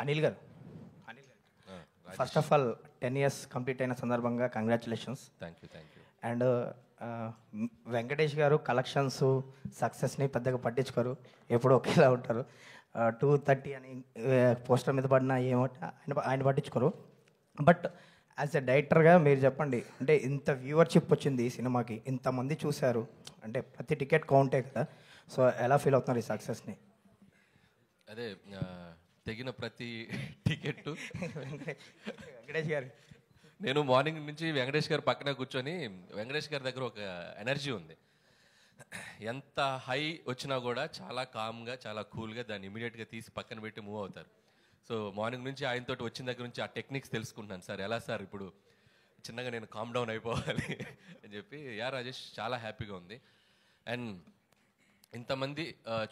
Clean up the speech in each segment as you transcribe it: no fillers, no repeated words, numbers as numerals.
అనిల్ గారు, first of all 10 years complete అయిన సందర్భంగా congratulations. Thank you. And Venkatesh గారు కలెక్షన్స్ సక్సెస్ని పెద్దగా పట్టించుకోరు, ఎప్పుడు ఒకేలా ఉంటారు. 230 అని పోస్టర్ మీద పడిన ఏమో ఆయన పట్టించుకోరు. బట్ యాజ్ ఎ డైరెక్టర్గా మీరు చెప్పండి, అంటే ఇంత వ్యూవర్షిప్ వచ్చింది ఈ సినిమాకి, ఇంతమంది చూశారు, అంటే ప్రతి టికెట్ కౌంటే కదా, సో ఎలా ఫీల్ అవుతున్నారు ఈ సక్సెస్ని? అదే తెగిన ప్రతి టికెట్ వెంకటేష్ గారు, నేను మార్నింగ్ నుంచి వెంకటేష్ గారు పక్కన కూర్చొని, వెంకటేష్ గారి దగ్గర ఒక ఎనర్జీ ఉంది. ఎంత హై వచ్చినా కూడా చాలా కామ్గా, చాలా కూల్గా దాన్ని ఇమీడియట్గా తీసి పక్కన పెట్టి మూవ్ అవుతారు. సో మార్నింగ్ నుంచి ఆయనతో వచ్చిన దగ్గర నుంచి ఆ టెక్నిక్స్ తెలుసుకుంటున్నాను. సార్ ఎలా సార్ ఇప్పుడు చిన్నగా నేను కామ్ డౌన్ అయిపోవాలి అని చెప్పి. రాజేష్ చాలా హ్యాపీగా ఉంది. అండ్ ఇంతమంది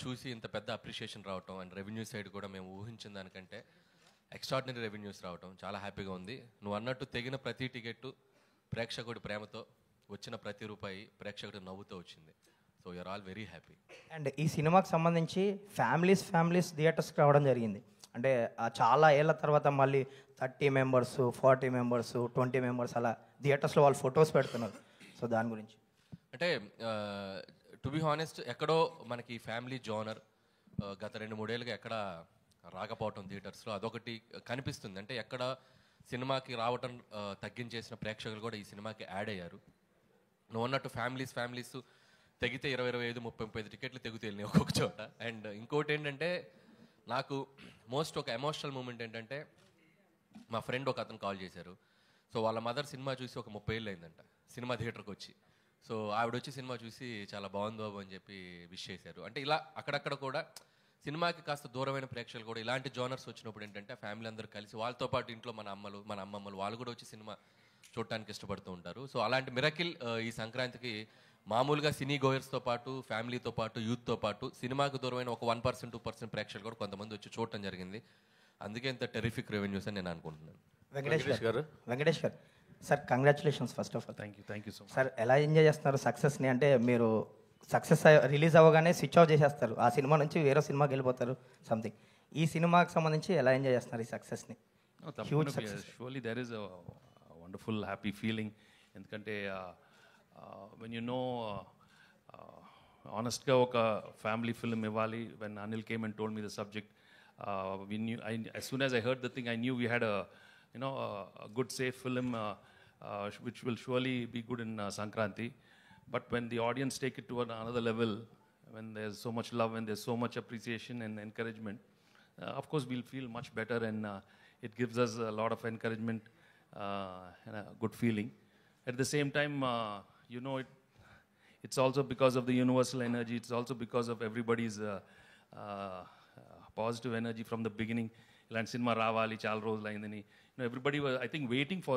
చూసి ఇంత పెద్ద అప్రిషియేషన్ రావటం, అండ్ రెవెన్యూ సైడ్ కూడా మేము ఊహించిన దానికంటే ఎక్స్ట్రాడినరీ రెవెన్యూస్ రావటం చాలా హ్యాపీగా ఉంది. నువ్వు అన్నట్టు తెగిన ప్రతి టికెట్టు ప్రేక్షకుడి ప్రేమతో, వచ్చిన ప్రతి రూపాయి ప్రేక్షకుడి నవ్వుతో వచ్చింది. So you're all very happy. And ఈ సినిమాకి సంబంధించి ఫ్యామిలీస్ థియేటర్స్కి రావడం జరిగింది. అంటే చాలా ఏళ్ళ తర్వాత మళ్ళీ 30 members, 40 members, 20 members అలా థియేటర్స్లో వాళ్ళు ఫొటోస్ పెడుతున్నారు. సో దాని గురించి అంటే టు బి హానెస్ట్, ఎక్కడో మనకి ఫ్యామిలీ జోనర్ గత 2-3 ఏళ్ళుగా ఎక్కడ రాకపోవటం థియేటర్స్లో అదొకటి కనిపిస్తుంది. అంటే ఎక్కడ సినిమాకి రావటం తగ్గించేసిన ప్రేక్షకులు కూడా ఈ సినిమాకి యాడ్ అయ్యారు. నువ్వు అన్నట్టు ఫ్యామిలీస్ తెగితే 20, 25, 30 టికెట్లు తెగుతేళ్ళి ఒక్కొక్క చోట. అండ్ ఇంకోటి ఏంటంటే, నాకు మోస్ట్ ఒక ఎమోషనల్ మూమెంట్ ఏంటంటే, మా ఫ్రెండ్ ఒక అతను కాల్ చేశారు. సో వాళ్ళ మదర్ సినిమా చూసి ఒక 30 ఏళ్ళు అయిందంట సినిమా థియేటర్కి వచ్చి. సో ఆవిడ వచ్చి సినిమా చూసి చాలా బాగుంది బాబు అని చెప్పి విష్ చేశారు. అంటే ఇలా అక్కడక్కడ కూడా సినిమాకి కాస్త దూరమైన ప్రేక్షకులు కూడా ఇలాంటి జోనర్స్ వచ్చినప్పుడు ఏంటంటే ఫ్యామిలీ అందరూ కలిసి, వాళ్ళతో పాటు ఇంట్లో మన అమ్మలు, మన అమ్మమ్మలు వాళ్ళు కూడా వచ్చి సినిమా చూడటానికి ఇష్టపడుతూ ఉంటారు. సో అలాంటి మిరకిల్ ఈ సంక్రాంతికి మామూలుగా సినీ గోయర్స్తో పాటు, ఫ్యామిలీతో పాటు, యూత్తో పాటు సినిమాకు దూరమైన ఒక 1%, 2% ప్రేక్షకులు కూడా కొంతమంది వచ్చి చూడటం జరిగింది. అందుకే ఇంత టెరిఫిక్ రెవెన్యూస్ అని నేను అనుకుంటున్నాను. Venkatesh garu sir, congratulations first of all. Thank you so much sir. ఎలా ఎంజాయ్ చేస్తున్నారు సక్సెస్ని? అంటే మీరు సక్సెస్ రిలీజ్ అవ్వగానే స్విచ్ ఆఫ్ చేసేస్తారు, ఆ సినిమా నుంచి వేరే సినిమాకి వెళ్ళిపోతారు సంథింగ్. ఈ సినిమాకి సంబంధించి ఎలా ఎంజాయ్ చేస్తున్నారు ఈ సక్సెస్ని? Huge success. Surely there is a wonderful happy feeling. ఎందుకంటే వెన్ యూ నో ఆనెస్ట్గా ఒక ఫ్యామిలీ ఫిల్మ్ ఇవ్వాలి. When Anil came and told me the subject, as soon as I heard the thing, I knew we had a good safe film which will surely be good in Sankranti. But when the audience take it to another level, when there's so much love and there's so much appreciation and encouragement, of course we'll feel much better, and it gives us a lot of encouragement and a good feeling. At the same time, it's also because of the universal energy. It's also because of everybody's positive energy from the beginning. Ilanti cinema ravali chaala rojulu ayindani. Everybody was, I think, waiting for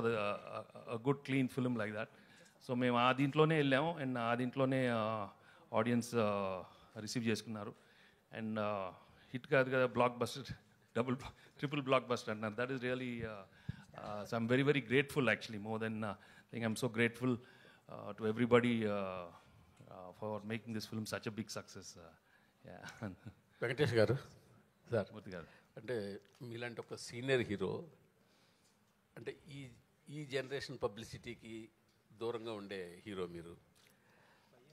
a good clean film like that. So మేము ఆ దీంట్లోనే వెళ్ళాము, and ఆ దీంట్లోనే audience receive చేసుకున్నారు. And hit కాదు కదా, blockbuster, triple blockbuster అంటున్నారు. That is really so I'm very very grateful actually. More then think I'm so grateful to everybody for making this film such a big success. Venkatesh garu, sir మూర్తి గారు, అంటే మీలాంటి ఒక senior hero, అంటే ఈ generation పబ్లిసిటీకి దూరంగా ఉండే hero మీరు.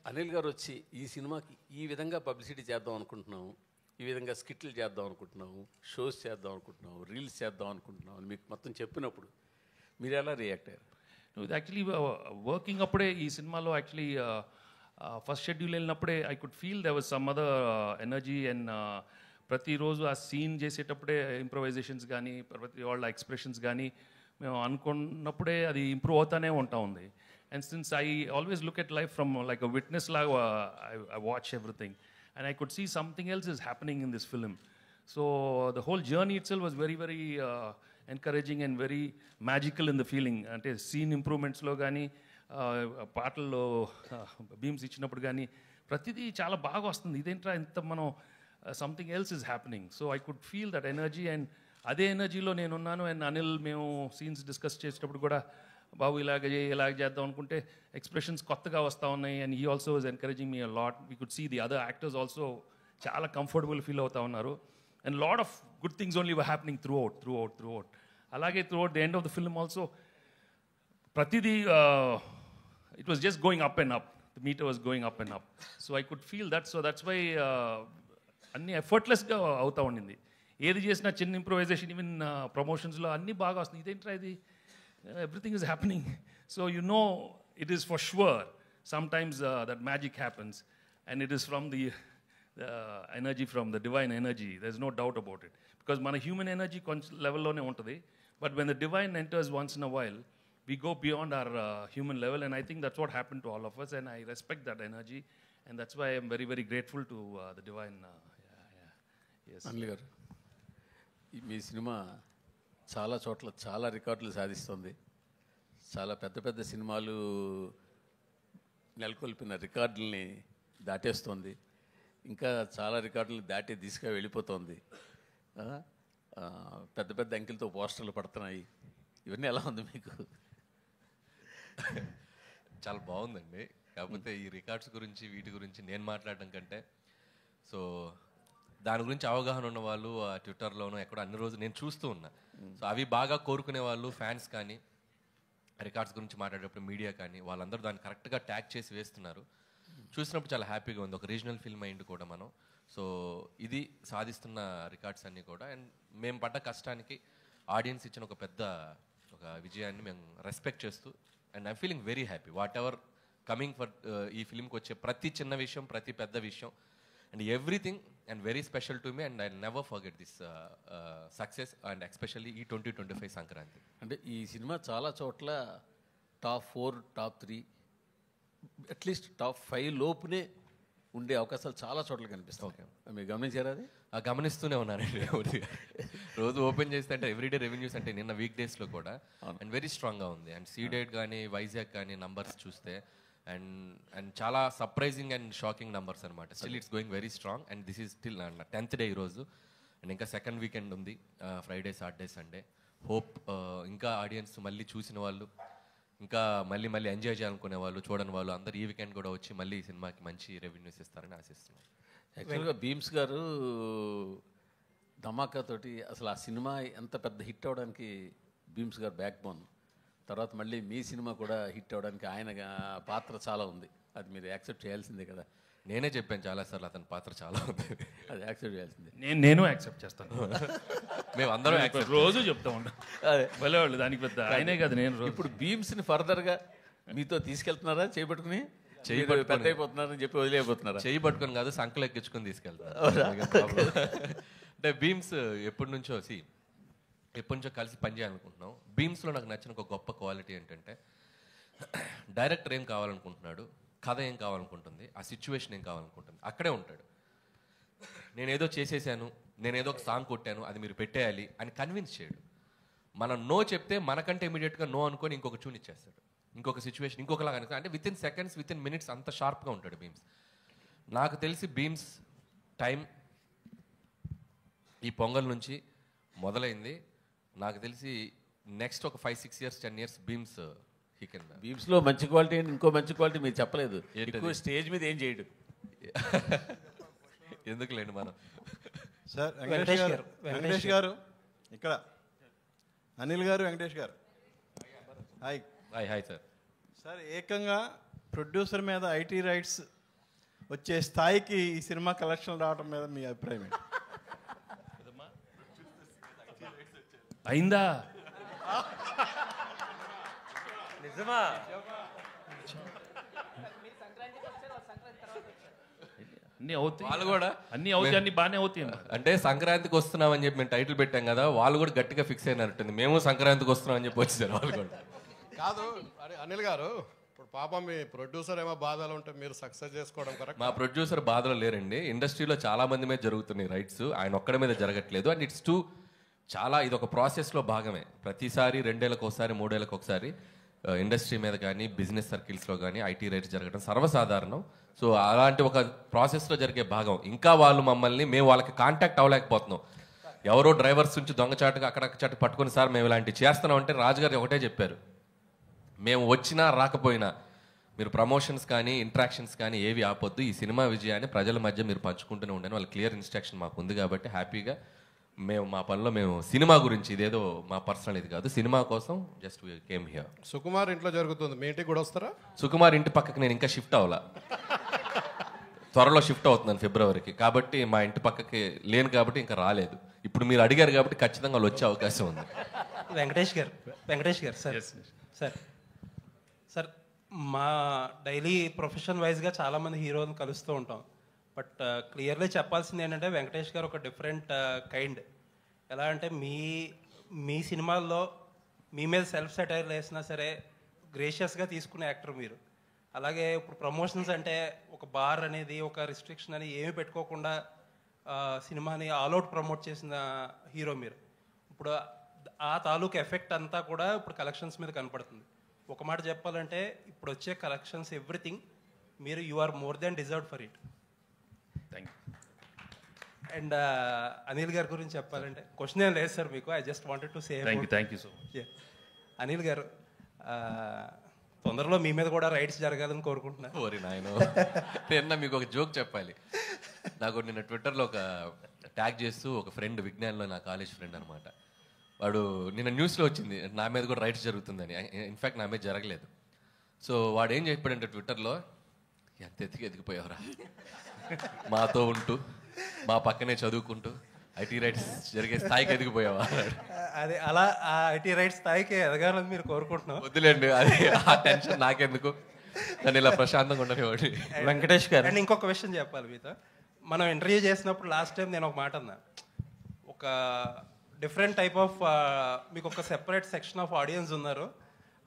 అనిల్ గారు వచ్చి ఈ సినిమాకి ఈ విధంగా పబ్లిసిటీ చేద్దాం అనుకుంటున్నాము, ఈ విధంగా స్కిట్లు చేద్దాం అనుకుంటున్నాము, షోస్ చేద్దాం అనుకుంటున్నాము, రీల్స్ చేద్దాం అనుకుంటున్నాము అని మీకు మొత్తం చెప్పినప్పుడు మీరు ఎలా రియాక్ట్ అయ్యారు? ఇది యాక్చువల్లీ వర్కింగ్ అప్పుడే ఈ సినిమాలో యాక్చువల్లీ ఫస్ట్ షెడ్యూల్ వెళ్ళినప్పుడే I could feel there was some other energy. And ప్రతిరోజు ఆ సీన్ చేసేటప్పుడే ఇంప్రొవైజేషన్స్ కానీ, ప్రతి వాళ్ళ ఎక్స్ప్రెషన్స్ కానీ మేము అనుకున్నప్పుడే అది ఇంప్రూవ్ అవుతానే ఉంటా ఉంది. And since I always look at life from like a witness లాగా, I watch everything and I could see something else is happening in this film. So the whole journey itself was very very encouraging and very magical in the feeling. అంటే scene ఇంప్రూవ్మెంట్స్లో కానీ, పాటల్లో beams ఇచ్చినప్పుడు కానీ ప్రతిదీ చాలా బాగా వస్తుంది. ఇదేంట్రా ఇంత మనం something else is happening. So I could feel that energy, and అదే ఎనర్జీలో నేనున్నాను. అండ్ అనిల్ మేము సీన్స్ డిస్కస్ చేసేటప్పుడు కూడా, బాబు ఇలాగ చేద్దాం అనుకుంటే ఎక్స్ప్రెషన్స్ కొత్తగా వస్తూ ఉన్నాయి. And he also was encouraging me a lot. We could see the other actors also చాలా కంఫర్టబుల్ ఫీల్ అవుతూ ఉన్నారు. And lot of good things only were happening throughout. అలాగే throughout the end of the film also ప్రతిదీ it was just going up and up. The meter was going up and up. So I could feel that. So that's why అన్ని ఎఫర్ట్లెస్గా అవుతా ఉండింది. ఏది చేసినా చిన్న improvisation, even ప్రమోషన్స్లో అన్నీ బాగా వస్తుంది. ఇదేంట్రా ఇది, everything is happening. So you know it is for sure sometimes that magic happens and it is from the energy, from the divine energy. There is no doubt about it. Because మన human energy కొంచెం లెవెల్లోనే ఉంటుంది. But when the divine enters once in a while, we go beyond our human level, and I think that's what happened to all of us, and I respect that energy, and that's why I'm very, very grateful to the divine. Yes. Anil గారు, మీ cinema చాలా చోట్ల చాలా రికార్డులు సాధిస్తుంది. చాలా పెద్ద పెద్ద సినిమాలు నెలకొల్పిన రికార్డుల్ని దాటేస్తుంది. ఇంకా చాలా రికార్డులు దాటి దిశగా వెళ్ళిపోతుంది. పెద్ద పెద్ద అంకెలతో పోస్టర్లు పడుతున్నాయి. ఇవన్నీ ఎలా ఉంది మీకు? చాలా బాగుందండి. కాకపోతే ఈ రికార్డ్స్ గురించి వీటి గురించి నేను మాట్లాడడం కంటే, సో దాని గురించి అవగాహన ఉన్న వాళ్ళు ట్విట్టర్లోనూ ఎక్కడో అన్ని రోజులు నేను చూస్తూ ఉన్నా. సో అవి బాగా కోరుకునే వాళ్ళు, ఫ్యాన్స్ కానీ, రికార్డ్స్ గురించి మాట్లాడేటప్పుడు మీడియా కానీ, వాళ్ళందరూ దాన్ని కరెక్ట్గా ట్యాగ్ చేసి వేస్తున్నారు. చూసినప్పుడు చాలా హ్యాపీగా ఉంది. ఒక రీజనల్ ఫిల్మ్ అయింది కూడా మనం. సో ఇది సాధిస్తున్న రికార్డ్స్ అన్నీ కూడా, అండ్ మేము పడ్డ కష్టానికి ఆడియన్స్ ఇచ్చిన ఒక పెద్ద విజయాన్ని మేము రెస్పెక్ట్ చేస్తూ, and I'm feeling very happy what ever coming for ఈ ఫిల్మ్కి వచ్చే ప్రతి చిన్న విషయం, ప్రతి పెద్ద విషయం, and everything and very special to me, and I never forget this success, and especially ఈ 2025 సంక్రాంతి. అంటే ఈ సినిమా చాలా చోట్ల టాప్ 4, టాప్ 3, అట్లీస్ట్ టాప్ 5 లోపునే ఉండే అవకాశాలు చాలా చోట్ల కనిపిస్తాయి. ఓకే, మీరు గమనించారా అది? గమనిస్తూనే ఉన్నానండి. రోజు ఓపెన్ చేస్తే అంటే ఎవ్రీడే రెవెన్యూస్ అంటే నిన్న వీక్ డేస్లో కూడా అండ్ వెరీ స్ట్రాంగ్గా ఉంది. అండ్ సీడెడ్ కానీ, వైజాగ్ కానీ నంబర్స్ చూస్తే అండ్ చాలా సర్ప్రైజింగ్ అండ్ షాకింగ్ నంబర్స్ అనమాట. Still it's going very strong, and this is still 10th day ఈరోజు, అండ్ ఇంకా సెకండ్ వీకెండ్ ఉంది, ఫ్రైడే, సాటర్డే, సండే. హోప్ ఇంకా ఆడియన్స్ మళ్ళీ చూసిన వాళ్ళు, ఇంకా మళ్ళీ మళ్ళీ ఎంజాయ్ చేయాలనుకునే వాళ్ళు, చూడని వాళ్ళు అందరూ ఈ వీకెండ్ కూడా వచ్చి మళ్ళీ ఈ సినిమాకి మంచి రెవెన్యూస్ ఇస్తారని ఆశిస్తున్నాను. యాక్చువల్గా భీమ్స్ గారు ధమాకాతోటి అసలు ఆ సినిమా ఎంత పెద్ద హిట్ అవ్వడానికి భీమ్స్ గారు బ్యాక్ బోన్. తర్వాత మళ్ళీ మీ సినిమా కూడా హిట్ అవ్వడానికి ఆయన పాత్ర చాలా ఉంది. అది మీరు యాక్సెప్ట్ చేయాల్సిందే కదా. నేనే చెప్పాను చాలాసార్లు అతని పాత్ర చాలా ఉంది, అది యాక్సెప్ట్ చేయాల్సిందే. నేను యాక్సెప్ట్ చేస్తాను. మేము అందరం రోజు చెప్తా ఉంటాం. అదే వాళ్ళు దానికి పెద్ద ఆయనే కదా. నేను ఇప్పుడు భీమ్స్ని ఫర్దర్గా మీతో తీసుకెళ్తున్నారా? చేపట్టుకుని పెద్ద అయిపోతున్నారని చెప్పి వదిలేకపోతున్నారా? చేయి పట్టుకొని కాదు, సంకలు ఎక్కించుకొని తీసుకెళ్తాను. అంటే భీమ్స్ ఎప్పటి నుంచో కలిసి పనిచేయాలనుకుంటున్నాం. భీమ్స్లో నాకు నచ్చిన ఒక గొప్ప క్వాలిటీ ఏంటంటే, డైరెక్టర్ ఏం కావాలనుకుంటున్నాడు, కథ ఏం కావాలనుకుంటుంది, ఆ సిచ్యువేషన్ ఏం కావాలనుకుంటుంది, అక్కడే ఉంటాడు. నేనేదో చేసేసాను, నేనేదో ఒక సాంగ్ కొట్టాను, అది మీరు పెట్టేయాలి అని కన్విన్స్ చేయడు. మనం నో చెప్తే మనకంటే ఇమీడియట్గా నో అనుకొని ఇంకొక ట్యూన్ ఇచ్చేస్తాడు, ఇంకొక సిచ్యువేషన్ ఇంకొకలాగా. అంటే with in seconds, with in minutes అంత షార్ప్గా ఉంటాడు భీమ్స్. నాకు తెలిసి భీమ్స్ టైం ఈ పొంగల్ నుంచి మొదలైంది. నాకు తెలిసి నెక్స్ట్ ఒక 5, 6 years, 10 years భీమ్స్ భీమ్స్లో మంచి క్వాలిటీ అండ్ ఇంకో మంచి క్వాలిటీ మీరు చెప్పలేదు. ఎక్కువ స్టేజ్ మీద ఏం చేయడు. ఎందుకులేండి మనం. సార్ వెంకటేష్ గారు ఇక్కడ, అనిల్ గారు, వెంకటేష్ గారు, హాయ్. Hi sir. సార్ ఏకంగా ప్రొడ్యూసర్ మీద ఐటీ రైట్స్ వచ్చే స్థాయికి ఈ సినిమా కలెక్షన్ రావడం మీద మీ అభిప్రాయం ఏంటి? అయిందా? నిజమా? అన్నీ అవుతాయి, వాళ్ళు కూడా అన్నీ అవుతాయి, అన్నీ బాగానే అవుతాయి. అంటే సంక్రాంతికి వస్తున్నాం అని చెప్పి మేము టైటిల్ పెట్టాం కదా, వాళ్ళు కూడా గట్టిగా ఫిక్స్ అయినట్టుంది. మేము సంక్రాంతికి వస్తున్నాం అని చెప్పి వచ్చేసారు వాళ్ళు కూడా. కాదు అరే అనిల్ గారు, ఇప్పుడు పాపం మీ ప్రొడ్యూసర్ ఏమో బాధలు ఉంటే మీరు సక్సెస్ చేసుకోవడం కరెక్ట్. మా ప్రొడ్యూసర్ బాధలో లేరండి. ఇండస్ట్రీలో చాలా మంది మీద జరుగుతున్నాయి రైట్స్, ఆయన ఒక్కడి మీద జరగట్లేదు. అండ్ ఇట్స్ చాలా ఇది ఒక ప్రాసెస్లో భాగమే. ప్రతిసారి 2 ఏళ్ళకి ఒకసారి, 3 ఏళ్ళకి ఒకసారి ఇండస్ట్రీ మీద కానీ, బిజినెస్ సర్కిల్స్లో కానీ ఐటీ రైట్స్ జరగడం సర్వసాధారణం. సో అలాంటి ఒక ప్రాసెస్లో జరిగే భాగం. ఇంకా వాళ్ళు మమ్మల్ని, మేము వాళ్ళకి కాంటాక్ట్ అవ్వలేకపోతున్నాం. ఎవరో డ్రైవర్స్ నుంచి దొంగచాటుగా అక్కడక్కడ పట్టుకుని, సార్ మేము ఇలాంటివి చేస్తున్నాం అంటే రాజుగారు ఒకటే చెప్పారు, మేము వచ్చినా రాకపోయినా మీరు ప్రమోషన్స్ కానీ ఇంట్రాక్షన్స్ కానీ ఏవి ఆపొద్దు, ఈ సినిమా విజయాన్ని ప్రజల మధ్య మీరు పంచుకుంటూనే ఉండండి. వాళ్ళ క్లియర్ ఇన్స్ట్రక్షన్ మాకు ఉంది కాబట్టి హ్యాపీగా మేము మా పనిలో మేము సినిమా గురించి, ఇదేదో మా పర్సనల్ ఇది కాదు, సినిమా కోసం జస్ట్ కేమ్ హియర్. సుకుమార్ ఇంట్లో జరుగుతుంది, మీ ఇంటికి కూడా వస్తారా? సుకుమార్ ఇంటి పక్కకి నేను ఇంకా షిఫ్ట్ అవ్వాలా, త్వరలో షిఫ్ట్ అవుతున్నాను ఫిబ్రవరికి, కాబట్టి మా ఇంటి పక్కకి లేను కాబట్టి ఇంకా రాలేదు. ఇప్పుడు మీరు అడిగారు కాబట్టి ఖచ్చితంగా వాళ్ళు వచ్చే అవకాశం ఉంది. వెంకటేష్ గారు సార్ సార్ మా డైలీ ప్రొఫెషన్ వైజ్గా చాలామంది హీరోలను కలుస్తూ ఉంటాం. బట్ క్లియర్లీ చెప్పాల్సింది ఏంటంటే వెంకటేష్ గారు ఒక డిఫరెంట్ కైండ్. ఎలా అంటే మీ సినిమాల్లో మీ మీద సెల్ఫ్ సెటైర్ వేసినా సరే గ్రేషియస్గా తీసుకునే యాక్టర్ మీరు. అలాగే ఇప్పుడు ప్రమోషన్స్ అంటే ఒక బార్ అనేది, ఒక రిస్ట్రిక్షన్ అని ఏమీ పెట్టుకోకుండా సినిమాని ఆల్అవుట్ ప్రమోట్ చేసిన హీరో మీరు. ఇప్పుడు ఆ తాలూకు ఎఫెక్ట్ అంతా కూడా ఇప్పుడు కలెక్షన్స్ మీద కనపడుతుంది. ఒక మాట చెప్పాలంటే ఇప్పుడు వచ్చే కలెక్షన్స్ ఎవ్రీథింగ్ మీరు you are more than deserved for it. Thank you. And Anil గారి గురించి చెప్పాలంటే క్వశ్చన్ ఏం లేదు సార్ మీకు, I just wanted to say. Thank you so much. Anil గారు తొందరలో మీ మీద కూడా రైడ్స్ జరగాలని కోరుకుంటున్నాను. ఓరి నాయనో, నిన్న మీకు ఒక జోక్ చెప్పాలి. నాకు నిన్న ట్విట్టర్లో ఒక ట్యాగ్ చేస్తూ ఒక ఫ్రెండ్, విజ్ఞాన్లో నా కాలేజ్ ఫ్రెండ్ అనమాట, వాడు నిన్న న్యూస్లో వచ్చింది నా మీద కూడా రైట్స్ జరుగుతుందని. ఇన్ఫ్యాక్ట్ నా మీద జరగలేదు. సో వాడు ఏం చెప్పాడంటే ట్విట్టర్లో, ఎంత ఎదిగిపోయావురా, మాతో ఉంటూ మా పక్కనే చదువుకుంటూ ఐటీ రైట్స్ జరిగే స్థాయికి ఎదిగిపోయావా. అదే అలా ఆ ఐటీ రైట్స్ స్థాయికి ఎదగాలని మీరు కోరుకుంటున్నాం. వద్దులేండి, అది ఆ టెన్షన్ నాకెందుకు, నన్ను ఇలా ప్రశాంతంగా ఉండనివ్వండి. వెంకటేష్ గారు అండ్ ఇంకొక విషయం చెప్పాలి మీతో. మనం ఇంటర్వ్యూ చేసినప్పుడు లాస్ట్ టైం నేను ఒక మాట అన్నా, ఒక డిఫరెంట్ టైప్ ఆఫ్ మీకు ఒక సెపరేట్ సెక్షన్ ఆఫ్ ఆడియన్స్ ఉన్నారు.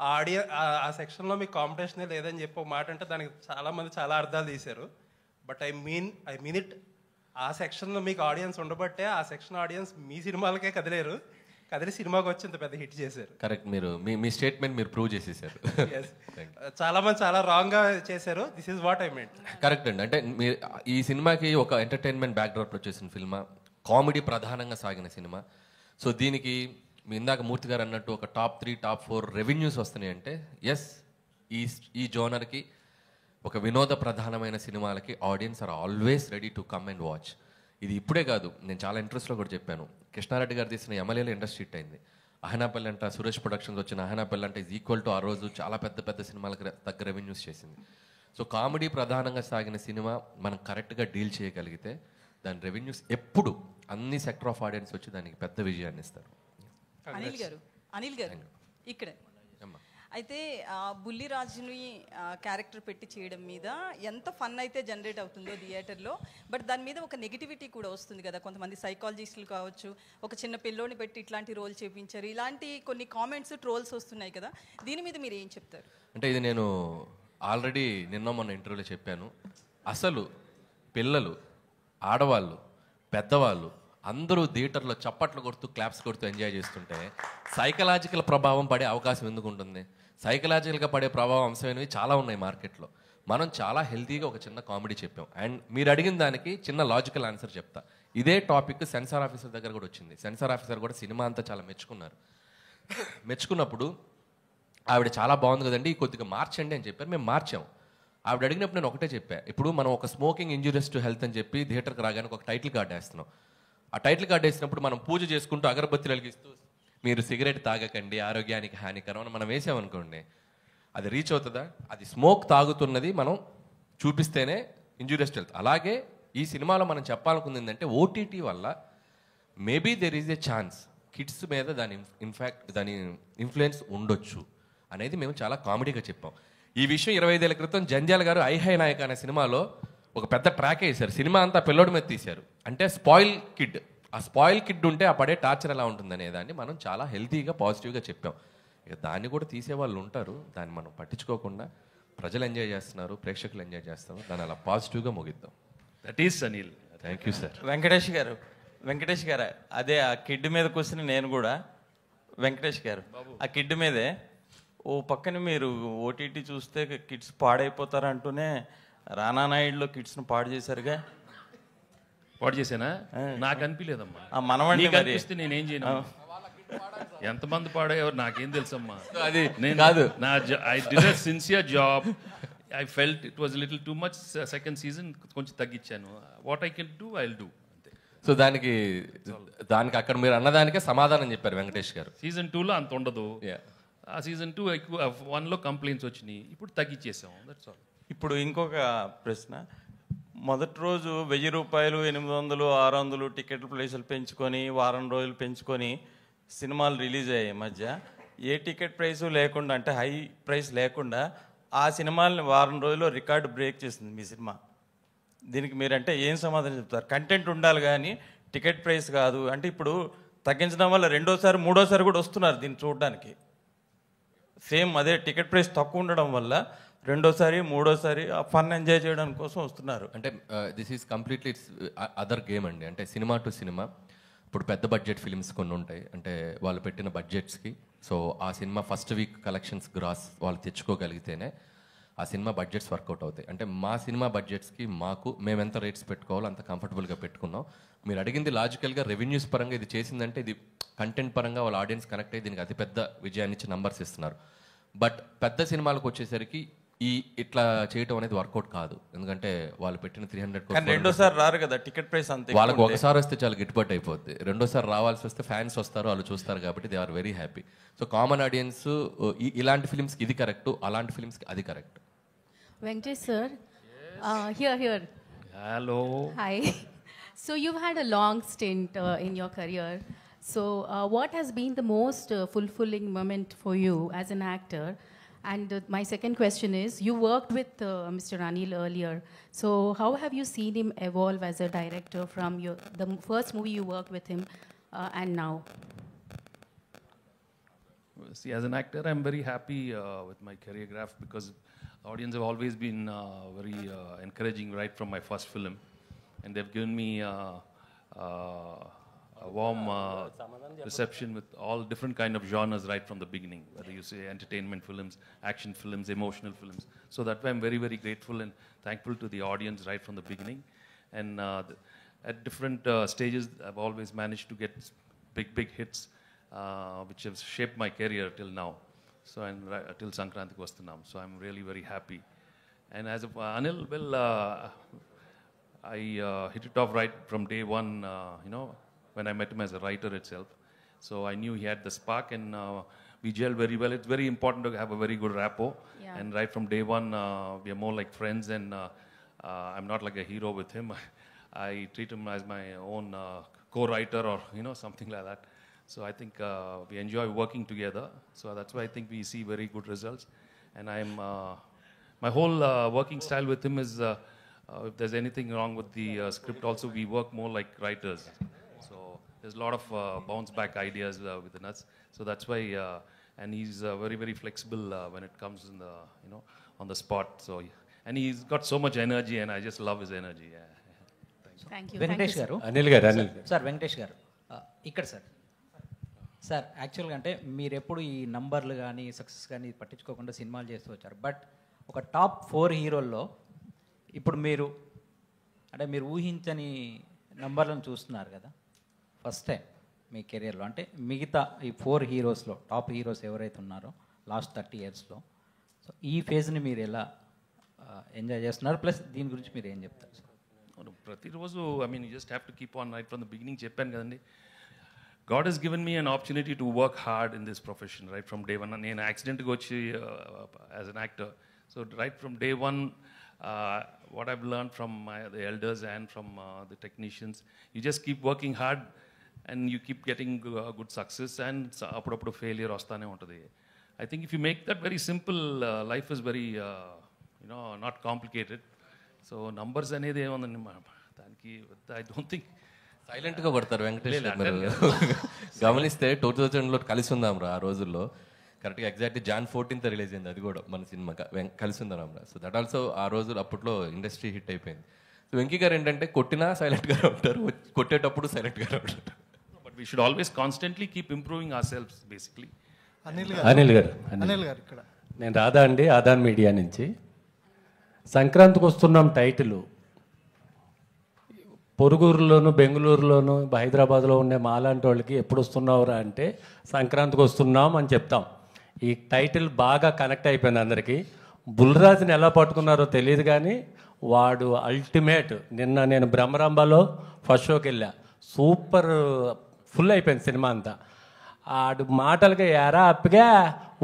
ఆ సెక్షన్లో మీకు కాంపిటీషనే లేదని చెప్పి ఒక మాట అంటే దానికి చాలామంది చాలా అర్థాలు తీశారు. But I mean it. ఆ సెక్షన్లో మీకు ఆడియన్స్ ఉండబట్టే ఆ సెక్షన్ ఆడియన్స్ మీ సినిమాలకే కదిలి సినిమాకి వచ్చి ఇంత పెద్ద హిట్ చేశారు. కరెక్ట్, మీరు మీ స్టేట్మెంట్ మీరు ప్రూవ్ చేసేసారు. చాలా మంది చాలా రాంగ్గా చేశారు. This is what I meant. Correct అండి. అంటే మీరు ఈ సినిమాకి ఒక ఎంటర్టైన్మెంట్ బ్యాక్డ్రాప్లో చేసిన సినిమా, కామెడీ ప్రధానంగా సాగిన సినిమా. సో దీనికి మీ ఇందాక మూర్తి గారు అన్నట్టు ఒక టాప్ 3 టాప్ 4 రెవెన్యూస్ వస్తున్నాయి అంటే ఎస్, ఈ జోనర్కి, ఒక వినోద ప్రధానమైన సినిమాలకి audience are always ready to come and watch. ఇది ఇప్పుడే కాదు, నేను చాలా ఇంట్రెస్ట్లో కూడా చెప్పాను. కృష్ణారెడ్డి గారు తీసిన ఎమ్మెల్యేలో ఇండస్ట్రీ హిట్ అయింది. అహనాపల్లి అంట, సురేష్ ప్రొడక్షన్స్ వచ్చిన అహనాపల్లి అంటే ఈజ్ ఈక్వల్ టు ఆ రోజు చాలా పెద్ద సినిమాలకు తగ్గ రెవెన్యూస్ చేసింది. సో కామెడీ ప్రధానంగా సాగిన సినిమా మనం కరెక్ట్గా డీల్ చేయగలిగితే దాని రెవెన్యూస్ ఎప్పుడు అన్ని సెక్టర్ ఆఫ్ ఆడియన్స్ వచ్చి దానికి పెద్ద విజయాన్ని ఇస్తారు. అనిల్ గారు ఇక్కడే అయితే బుల్లిరాజుని క్యారెక్టర్ పెట్టి చేయడం మీద ఎంత ఫన్ అయితే జనరేట్ అవుతుందో థియేటర్లో, బట్ దాని మీద ఒక నెగిటివిటీ కూడా వస్తుంది కదా. కొంతమంది సైకాలజిస్టులు కావచ్చు, ఒక చిన్న పిల్లోని పెట్టి ఇట్లాంటి రోల్ చేయించారు, ఇలాంటి కొన్ని కామెంట్స్, ట్రోల్స్ వస్తున్నాయి కదా. దీని మీద మీరు ఏం చెప్తారు? అంటే ఇది నేను ఆల్రెడీ మొన్న ఇంటర్వ్యూలో చెప్పాను. అసలు పిల్లలు, ఆడవాళ్ళు, పెద్దవాళ్ళు అందరూ థియేటర్లో చప్పట్లు కొడుతూ క్లాప్స్ కొడుతూ ఎంజాయ్ చేస్తుంటే సైకలాజికల్ ప్రభావం పడే అవకాశం ఎందుకు ఉంటుంది? సైకలాజికల్గా పడే ప్రభావం అంశమైనవి చాలా ఉన్నాయి మార్కెట్లో. మనం చాలా హెల్తీగా ఒక చిన్న కామెడీ చెప్పాం. అండ్ మీరు అడిగిన దానికి చిన్న లాజికల్ ఆన్సర్ చెప్తా. ఇదే టాపిక్ సెన్సార్ ఆఫీసర్ దగ్గర కూడా వచ్చింది. సెన్సార్ ఆఫీసర్ కూడా సినిమా అంతా చాలా మెచ్చుకున్నారు. మెచ్చుకున్నప్పుడు ఆవిడ చాలా బాగుంది కదండి, కొద్దిగా మార్చండి అని చెప్పారు. మేము మార్చాం. ఆవిడ అడిగినప్పుడు నేను ఒకటే చెప్పా, ఇప్పుడు మనం ఒక స్మోకింగ్ ఇంజూరియస్ టు హెల్త్ అని చెప్పి థియేటర్కి రాగానే ఒక టైటిల్ కార్డు వేస్తున్నాం. ఆ టైటిల్ కార్డు వేసినప్పుడు మనం పూజ చేసుకుంటూ అగరబత్తులు వెలిగిస్తూ మీరు సిగరెట్ తాగకండి, ఆరోగ్యానికి హానికరం అని మనం వేసామనుకోండి, అది రీచ్ అవుతుందా? అది స్మోక్ తాగుతున్నది మనం చూపిస్తేనే ఇంజూరియస్ టు హెల్త్. అలాగే ఈ సినిమాలో మనం చెప్పాలనుకుంది ఏంటంటే ఓటీటీ వల్ల maybe there is a chance kids మీద దాని ఇన్ఫ్లుయెన్స్ ఉండొచ్చు అనేది మేము చాలా కామెడీగా చెప్పాం. ఈ విషయం 25 ఏళ్ల క్రితం జంజాల్ గారు ఐహై నాయక్ అనే సినిమాలో ఒక పెద్ద ట్రాక్ వేశారు. సినిమా అంతా పిల్లోడి మీద తీశారు. అంటే స్పాయిల్ కిడ్, ఆ స్పాయిల్ కిడ్ ఉంటే ఆ పడే టార్చర్ ఎలా ఉంటుంది అనేదాన్ని మనం చాలా హెల్తీగా పాజిటివ్గా చెప్పాం. ఇక దాన్ని కూడా తీసేవాళ్ళు ఉంటారు, దాన్ని మనం పట్టించుకోకుండా ప్రజలు ఎంజాయ్ చేస్తున్నారు, ప్రేక్షకులు ఎంజాయ్ చేస్తున్నారు, దాన్ని అలా పాజిటివ్గా ముగిద్దాం. That is Anil. Thank you sir. Venkatesh గారు అదే ఆ కిడ్ మీద కూర్చుని నేను కూడా వెంకటేష్ గారు ఆ కిడ్ మీదే ఓ పక్కన మీరు ఓటీటీ చూస్తే కిడ్స్ పాడైపోతారు అంటూనే రానా నాయుడులో కిడ్స్ను పాడు చేశారుగా. పాడు చేశానా? నాకు అనిపించలేదమ్మా. మనవాడిని అనిపిస్తే నేనేం చేయను. ఎంతమంది పాడేవారు నాకేం తెలుసమ్మా. అది నేను కాదు, నా I did a sincere job. I felt it was a little too much. Second season, కొంచెం తగ్గించాను. What I can do, I'll do. So దానికి అక్కడ మీరు అన్నదానికే సమాధానం చెప్పారు వెంకటేష్ గారు. సీజన్ 2లో అంత ఉండదు. ఆ సీజన్ 2 ఎక్కువ 1లో కంప్లైంట్స్ వచ్చినాయి, ఇప్పుడు తగ్గించేసాం. That's all. ఇప్పుడు ఇంకొక ప్రశ్న, మొదటి రోజు 1000 రూపాయలు 800 600 టికెట్ ప్రైసులు పెంచుకొని వారం రోజులు పెంచుకొని సినిమాలు రిలీజ్ అయ్యాయి. మధ్య ఏ టికెట్ ప్రైసు లేకుండా, అంటే హై ప్రైస్ లేకుండా ఆ సినిమాలని వారం రోజుల్లో రికార్డు బ్రేక్ చేసింది మీ సినిమా. దీనికి మీరంటే ఏం సమాధానం చెప్తారు? కంటెంట్ ఉండాలి కానీ టికెట్ ప్రైస్ కాదు అంటే. ఇప్పుడు తగ్గించడం వల్ల రెండోసారి మూడోసారి కూడా వస్తున్నారు దీన్ని చూడడానికి. సేమ్ అదే టికెట్ ప్రైస్ తక్కువ ఉండడం వల్ల రెండోసారి మూడోసారి ఆ ఫన్ ఎంజాయ్ చేయడం కోసం వస్తున్నారు. అంటే this is completely it's other game అండి. అంటే సినిమా టు సినిమా ఇప్పుడు పెద్ద బడ్జెట్ ఫిలిమ్స్ కొన్ని ఉంటాయి, అంటే వాళ్ళు పెట్టిన బడ్జెట్స్కి. సో ఆ సినిమా ఫస్ట్ వీక్ కలెక్షన్స్ గ్రాస్ వాళ్ళు తెచ్చుకోగలిగితేనే ఆ సినిమా బడ్జెట్స్ వర్కౌట్ అవుతాయి. అంటే మా సినిమా బడ్జెట్స్కి మేము ఎంత రేట్స్ పెట్టుకోవాలో అంత కంఫర్టబుల్గా పెట్టుకున్నాం. మీరు అడిగింది లాజికల్గా రెవెన్యూస్ పరంగా ఇది చేసిందంటే ఇది కంటెంట్ పరంగా వాళ్ళ ఆడియన్స్ కనెక్ట్ అయ్యి దీనికి అతిపెద్ద విజయాన్ని ఇచ్చి నంబర్స్ ఇస్తున్నారు. బట్ పెద్ద సినిమాలకు వచ్చేసరికి ఇట్లా చేయటం అనేది వర్కౌట్ కాదు. ఎందుకంటే వాళ్ళు పెట్టిన 300 రెండోసారి రారు కదా టికెట్ ప్రైస్ అంతే. వాళ్ళకి ఒకసారి వస్తే చాలా గిట్టుబాటు అయిపోద్ది. రెండోసారి రావాల్సి వస్తే ఫ్యాన్స్ వస్తారు, వాళ్ళు చూస్తారు కాబట్టి they are very happy. So common audience ఇలాంటి ఫిల్మ్స్కి ఇది కరెక్ట్, అలాంటి ఫిల్మ్స్కి అది correct. Venkatesh sir, here. Hello. Hi. So you've had a long stint in your career. So what has been the most fulfilling moment for you as an actor? And my second question is, you worked with Mr. Anil earlier. So how have you seen him evolve as a director from the first movie you worked with him and now? See, as an actor, I'm very happy with my choreograph because the audience have always been very encouraging right from my first film, and they've given me a warm reception with all different kind of genres right from the beginning, whether you say entertainment films, action films, emotional films. So that way I'm very, very grateful and thankful to the audience right from the beginning. And at different stages, I've always managed to get big hits, which have shaped my career till now. So and till Sankranthiki Vastunam. So I'm really very happy. And as of Anil, well, I hit it off right from day one, when I met him as a writer itself. So I knew he had the spark, and we gel very well. It's very important to have a very good rapport. Yeah. And right from day one, we are more like friends, and I'm not like a hero with him. I treat him as my own co-writer or, something like that. So I think we enjoy working together. So that's why I think we see very good results. And my whole working style with him is, if there's anything wrong with the script also, we work more like writers. So there's a lot of bounce back ideas within us. So that's why, and he's very, very flexible when it comes in the, on the spot. So, and he's got so much energy, and I just love his energy. Yeah. Thank you. Venkatesh garu, sir Venkatesh garu ఇక్కడ sir యాక్చువల్గా అంటే మీరు ఎప్పుడు ఈ నంబర్లు కానీ success కానీ పట్టించుకోకుండా సినిమాలు చేస్తూ వచ్చారు. బట్ ఒక టాప్ 4 హీరోల్లో ఇప్పుడు మీరు ఊహించని నంబర్లను చూస్తున్నారు కదా ఫస్ట్ టైం మీ కెరియర్లో. అంటే మిగతా ఈ 4 హీరోస్లో టాప్ హీరోస్ ఎవరైతే ఉన్నారో లాస్ట్ 30 yearsలో, సో ఈ ఫేజ్ని మీరు ఎలా ఎంజాయ్ చేస్తున్నారు, ప్లస్ దీని గురించి మీరు ఏం చెప్తారు సార్? ప్రతిరోజు you just have to keep on right from the beginning. చెప్పాను కదండి, God has given me an opportunity to work hard in this profession right from day one. నేను యాక్సిడెంట్గా వచ్చి as an actor. So right from day one, what I've learned from the elders and from the technicians, you just keep working hard and you keep getting good success, and appudu failure vastane untadi. I think if you make that very simple, life is very not complicated. So numbers anedi emundandi daniki I don't think సైలెంట్గా కొడతారు వెంకటేష్ గారు. గమనిస్తే 2000లో కలిసి ఉందాం రా, ఆ రోజుల్లో కరెక్ట్గా ఎగ్జాక్ట్లీ Jan 14th రిలీజ్ అయింది అది కూడా మన సినిమా కలిసి ఉందాం రా. సో దట్ ఆల్సో ఆ రోజు అప్పట్లో ఇండస్ట్రీ హిట్ అయిపోయింది. సో వెంకీ గారు ఏంటంటే కొట్టినా సైలెంట్గా ఉంటారు, కొట్టేటప్పుడు సైలెంట్గా ఉంటారు. But we should always constantly keep improving our selfs basically. Anil గారు ఇక్కడ నేను రాధా అండి, ఆదాన్ మీడియా నుంచి. సంక్రాంతికి వస్తున్నాం టైటిల్ పొరుగురులోను బెంగళూరులోను హైదరాబాద్లో ఉండే మాలాంటి వాళ్ళకి ఎప్పుడు వస్తున్నావురా అంటే సంక్రాంతికి వస్తున్నాం అని చెప్తాం. ఈ టైటిల్ బాగా కనెక్ట్ అయిపోయింది అందరికీ. బుల్రాజుని ఎలా పట్టుకున్నారో తెలియదు కానీ వాడు అల్టిమేట్. నిన్న నేను బ్రహ్మరంభలో ఫస్ట్ షోకి వెళ్ళా, సూపర్ ఫుల్ అయిపోయింది సినిమా అంతా. ఆడు మాటలుగా ఎరా అప్పగా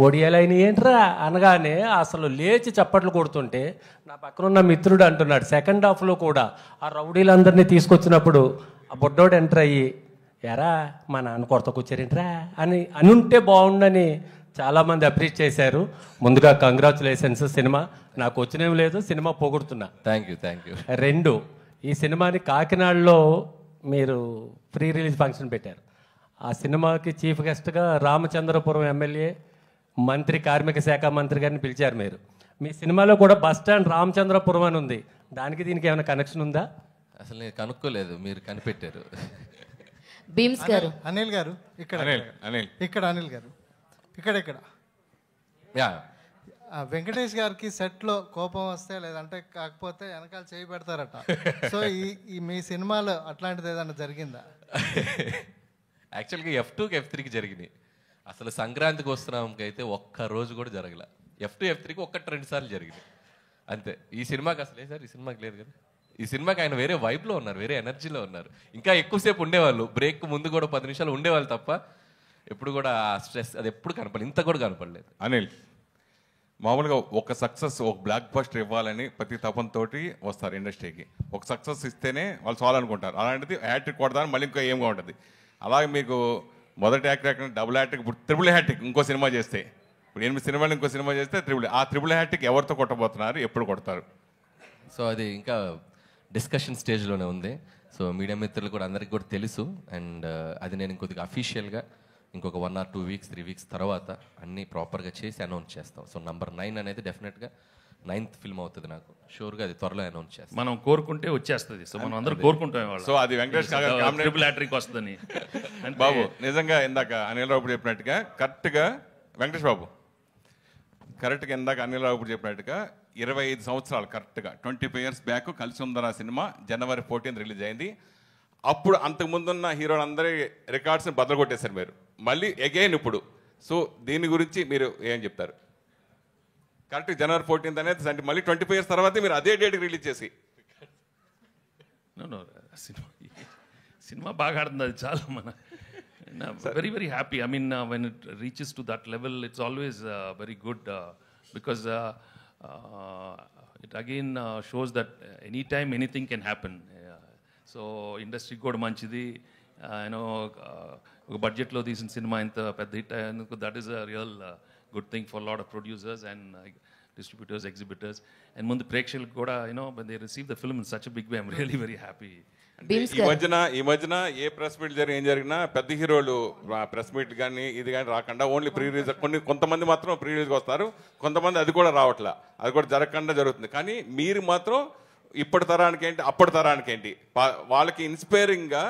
ఒడియాలైన ఏంట్రా అనగానే అసలు లేచి చప్పట్లు కొడుతుంటే నా పక్కన ఉన్న మిత్రుడు అంటున్నాడు సెకండ్ హాఫ్లో కూడా ఆ రౌడీలందరినీ తీసుకొచ్చినప్పుడు ఆ బొడ్డోడు ఎంటర్ అయ్యి ఎరా మా నాన్న కొరత కూర్చారేంట్రా అని అనుంటే బాగుండని చాలామంది అప్రిషియేట్ చేశారు. ముందుగా కంగ్రాచులేషన్స్. సినిమా నాకు వచ్చినేం లేదు, సినిమా పొగుడుతున్నా. Thank you. 2, ఈ సినిమాని కాకినాడలో మీరు ప్రీ రిలీజ్ ఫంక్షన్ పెట్టారు. ఆ సినిమాకి చీఫ్ గెస్ట్గా రామచంద్రపురం ఎమ్మెల్యే, మంత్రి, కార్మిక శాఖ మంత్రి గారిని పిలిచారు మీరు. మీ సినిమాలో కూడా బస్ స్టాండ్ రామచంద్రపురం అని ఉంది, దానికి దీనికి ఏమైనా కనెక్షన్ ఉందా? అసలు నేను కనుక్కోలేదు, మీరు కనిపెట్టారు. బీమ్స్ గారు, అనిల్ గారు ఇక్కడ, ఇక్కడ అనిల్ గారు ఇక్కడ వెంకటేష్ గారికి సెట్లో కోపం వస్తే లేదంటే కాకపోతే వెనకాల చేయి పెడతారట. సో ఈ మీ సినిమాలో అట్లాంటిది ఏదైనా జరిగిందా? యాక్చువల్గా F2కి F3కి జరిగినాయి. అసలు సంక్రాంతికి వస్తున్నాంకి అయితే ఒక్క రోజు కూడా జరగలే. F2 F3కి 1-2 సార్లు జరిగినాయి అంతే. ఈ సినిమాకి అసలు సార్ ఈ సినిమాకి లేదు కదా. ఈ సినిమాకి ఆయన వేరే వైబ్లో ఉన్నారు, వేరే ఎనర్జీలో ఉన్నారు. ఇంకా ఎక్కువసేపు ఉండేవాళ్ళు, బ్రేక్ ముందు కూడా 10 నిమిషాలు ఉండేవాళ్ళు తప్ప ఎప్పుడు కూడా స్ట్రెస్ అది ఎప్పుడు కనపడలేదు, ఇంత కూడా కనపడలేదు. అనిల్, మామూలుగా ఒక సక్సెస్, ఒక బ్లాక్ బస్టర్ ఇవ్వాలని ప్రతి తపంతోటి వస్తారు ఇండస్ట్రీకి. ఒక సక్సెస్ ఇస్తేనే వాళ్ళు చాలు అనుకుంటారు. అలాంటిది హ్యాట్రిక్ కొడదాని మళ్ళీ ఇంకా ఏమగా ఉంటుంది. అలాగే మీకు మొదటి హ్యాట్రిక్, డబుల్ హ్యాట్రిక్, ఇప్పుడు ట్రిపుల్ హ్యాట్రిక్ ఇంకో సినిమా చేస్తే, ఇప్పుడు 8 సినిమాలు ఇంకో సినిమా చేస్తే ట్రిపుల్ హ్యాట్రిక్ ఎవరితో కొట్టబోతున్నారు, ఎప్పుడు కొడతారు? సో అది ఇంకా డిస్కషన్ స్టేజ్లోనే ఉంది. సో మీడియా మిత్రులు కూడా అందరికీ కూడా తెలుసు. అండ్ అది నేను ఇంకొద్దిగా అఫీషియల్గా ఇంకొక 1 or 2 weeks 3 weeks తర్వాత అన్నీ ప్రాపర్గా చేసి అనౌన్స్ చేస్తాం. సో నంబర్ 9 అనేది డెఫినెట్గా 9th ఫిల్మ్ అవుతుంది. నాకు షూర్గా అది త్వరలో అనౌన్స్ చేస్తాం. మనం కోరుకుంటే వచ్చేస్తుంది. సో మనం అందరూ కోరుకుంటాం. సో అది వెంకటేష్ ట్రిపుల్ హ్యాట్రిక్ వస్తుందని. బాబు నిజంగా ఇందాక అనిల్ రావు చెప్పినట్టుగా కరెక్ట్గా, వెంకటేష్ బాబు కరెక్ట్గా ఇందాక అనిల్ రావు చెప్పినట్టుగా 25 సంవత్సరాలు కరెక్ట్గా 25 years బ్యాక్ కలిసి ఉందన్న సినిమా January 14th రిలీజ్ అయింది. అప్పుడు అంతకుముందున్న హీరోలందరి రికార్డ్స్ని బద్దలు కొట్టేశారు మీరు, మళ్ళీ అగైన్ ఇప్పుడు. సో దీని గురించి మీరు ఏం చెప్తారు? కరెక్ట్ January 14th అనేది అంటే మళ్ళీ 25 years తర్వాతే మీరు అదే డేట్కి రిలీజ్ చేసి. సినిమా బాగా ఆడుతుంది, అది చాలా మన very very happy. I mean when it reaches to that level it's always very good because it again shows that any time anything can happen. So ఇండస్ట్రీకి కూడా మంచిది. యూనో ఒక బడ్జెట్లో తీసిన సినిమా ఇంత పెద్ద హిట్ అయ్యేందుకు that is a real good thing for lot of producers and distributors, exhibitors. And ముందు ప్రేక్షకులకు కూడా you know they receive the film in such big way. I'm really very happy. ఈ మధ్యన ఏ ప్రెస్ మీట్ ఏం జరిగినా పెద్ద హీరోలు ప్రెస్ మీట్ కానీ ఇది కానీ రాకుండా ఓన్లీ ప్రీ రిలీజ్, కొంతమంది మాత్రం ప్రీ రిలీజ్కి వస్తారు, కొంతమంది అది కూడా రావట్లా, అది కూడా జరగకుండా జరుగుతుంది. కానీ మీరు మాత్రం ఇప్పటి తరానికి ఏంటి అప్పటి తరానికి ఏంటి వాళ్ళకి ఇన్స్పైరింగ్గా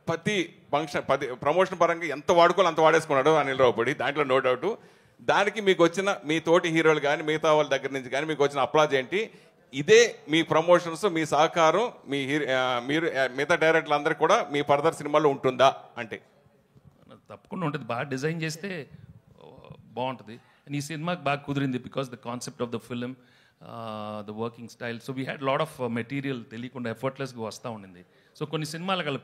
ప్రతి ఫంక్షన్ ప్రమోషన్ పరంగా ఎంత వాడుకోవాలి అంత వాడేసుకున్నాడు అనిల్ రావుపూడి, దాంట్లో నో డౌట్. దానికి మీకు వచ్చిన మీ తోటి హీరోలు కానీ మిగతా వాళ్ళ దగ్గర నుంచి కానీ మీకు వచ్చిన అప్లాజ్ ఏంటి? ఇదే మీ ప్రమోషన్స్, మీ సహకారం మీరు మిగతా డైరెక్టర్లు అందరికీ కూడా మీ ఫర్దర్ సినిమాలో ఉంటుందా అంటే? తప్పకుండా ఉంటుంది. బాగా డిజైన్ చేస్తే బాగుంటుంది. అండ్ ఈ సినిమాకి బాగా కుదిరింది because the concept of the film, the working style. So we had lot of material తెలియకుండా ఎఫర్ట్లెస్గా వస్తూ ఉండింది. సో కొన్ని సినిమాలకు అలా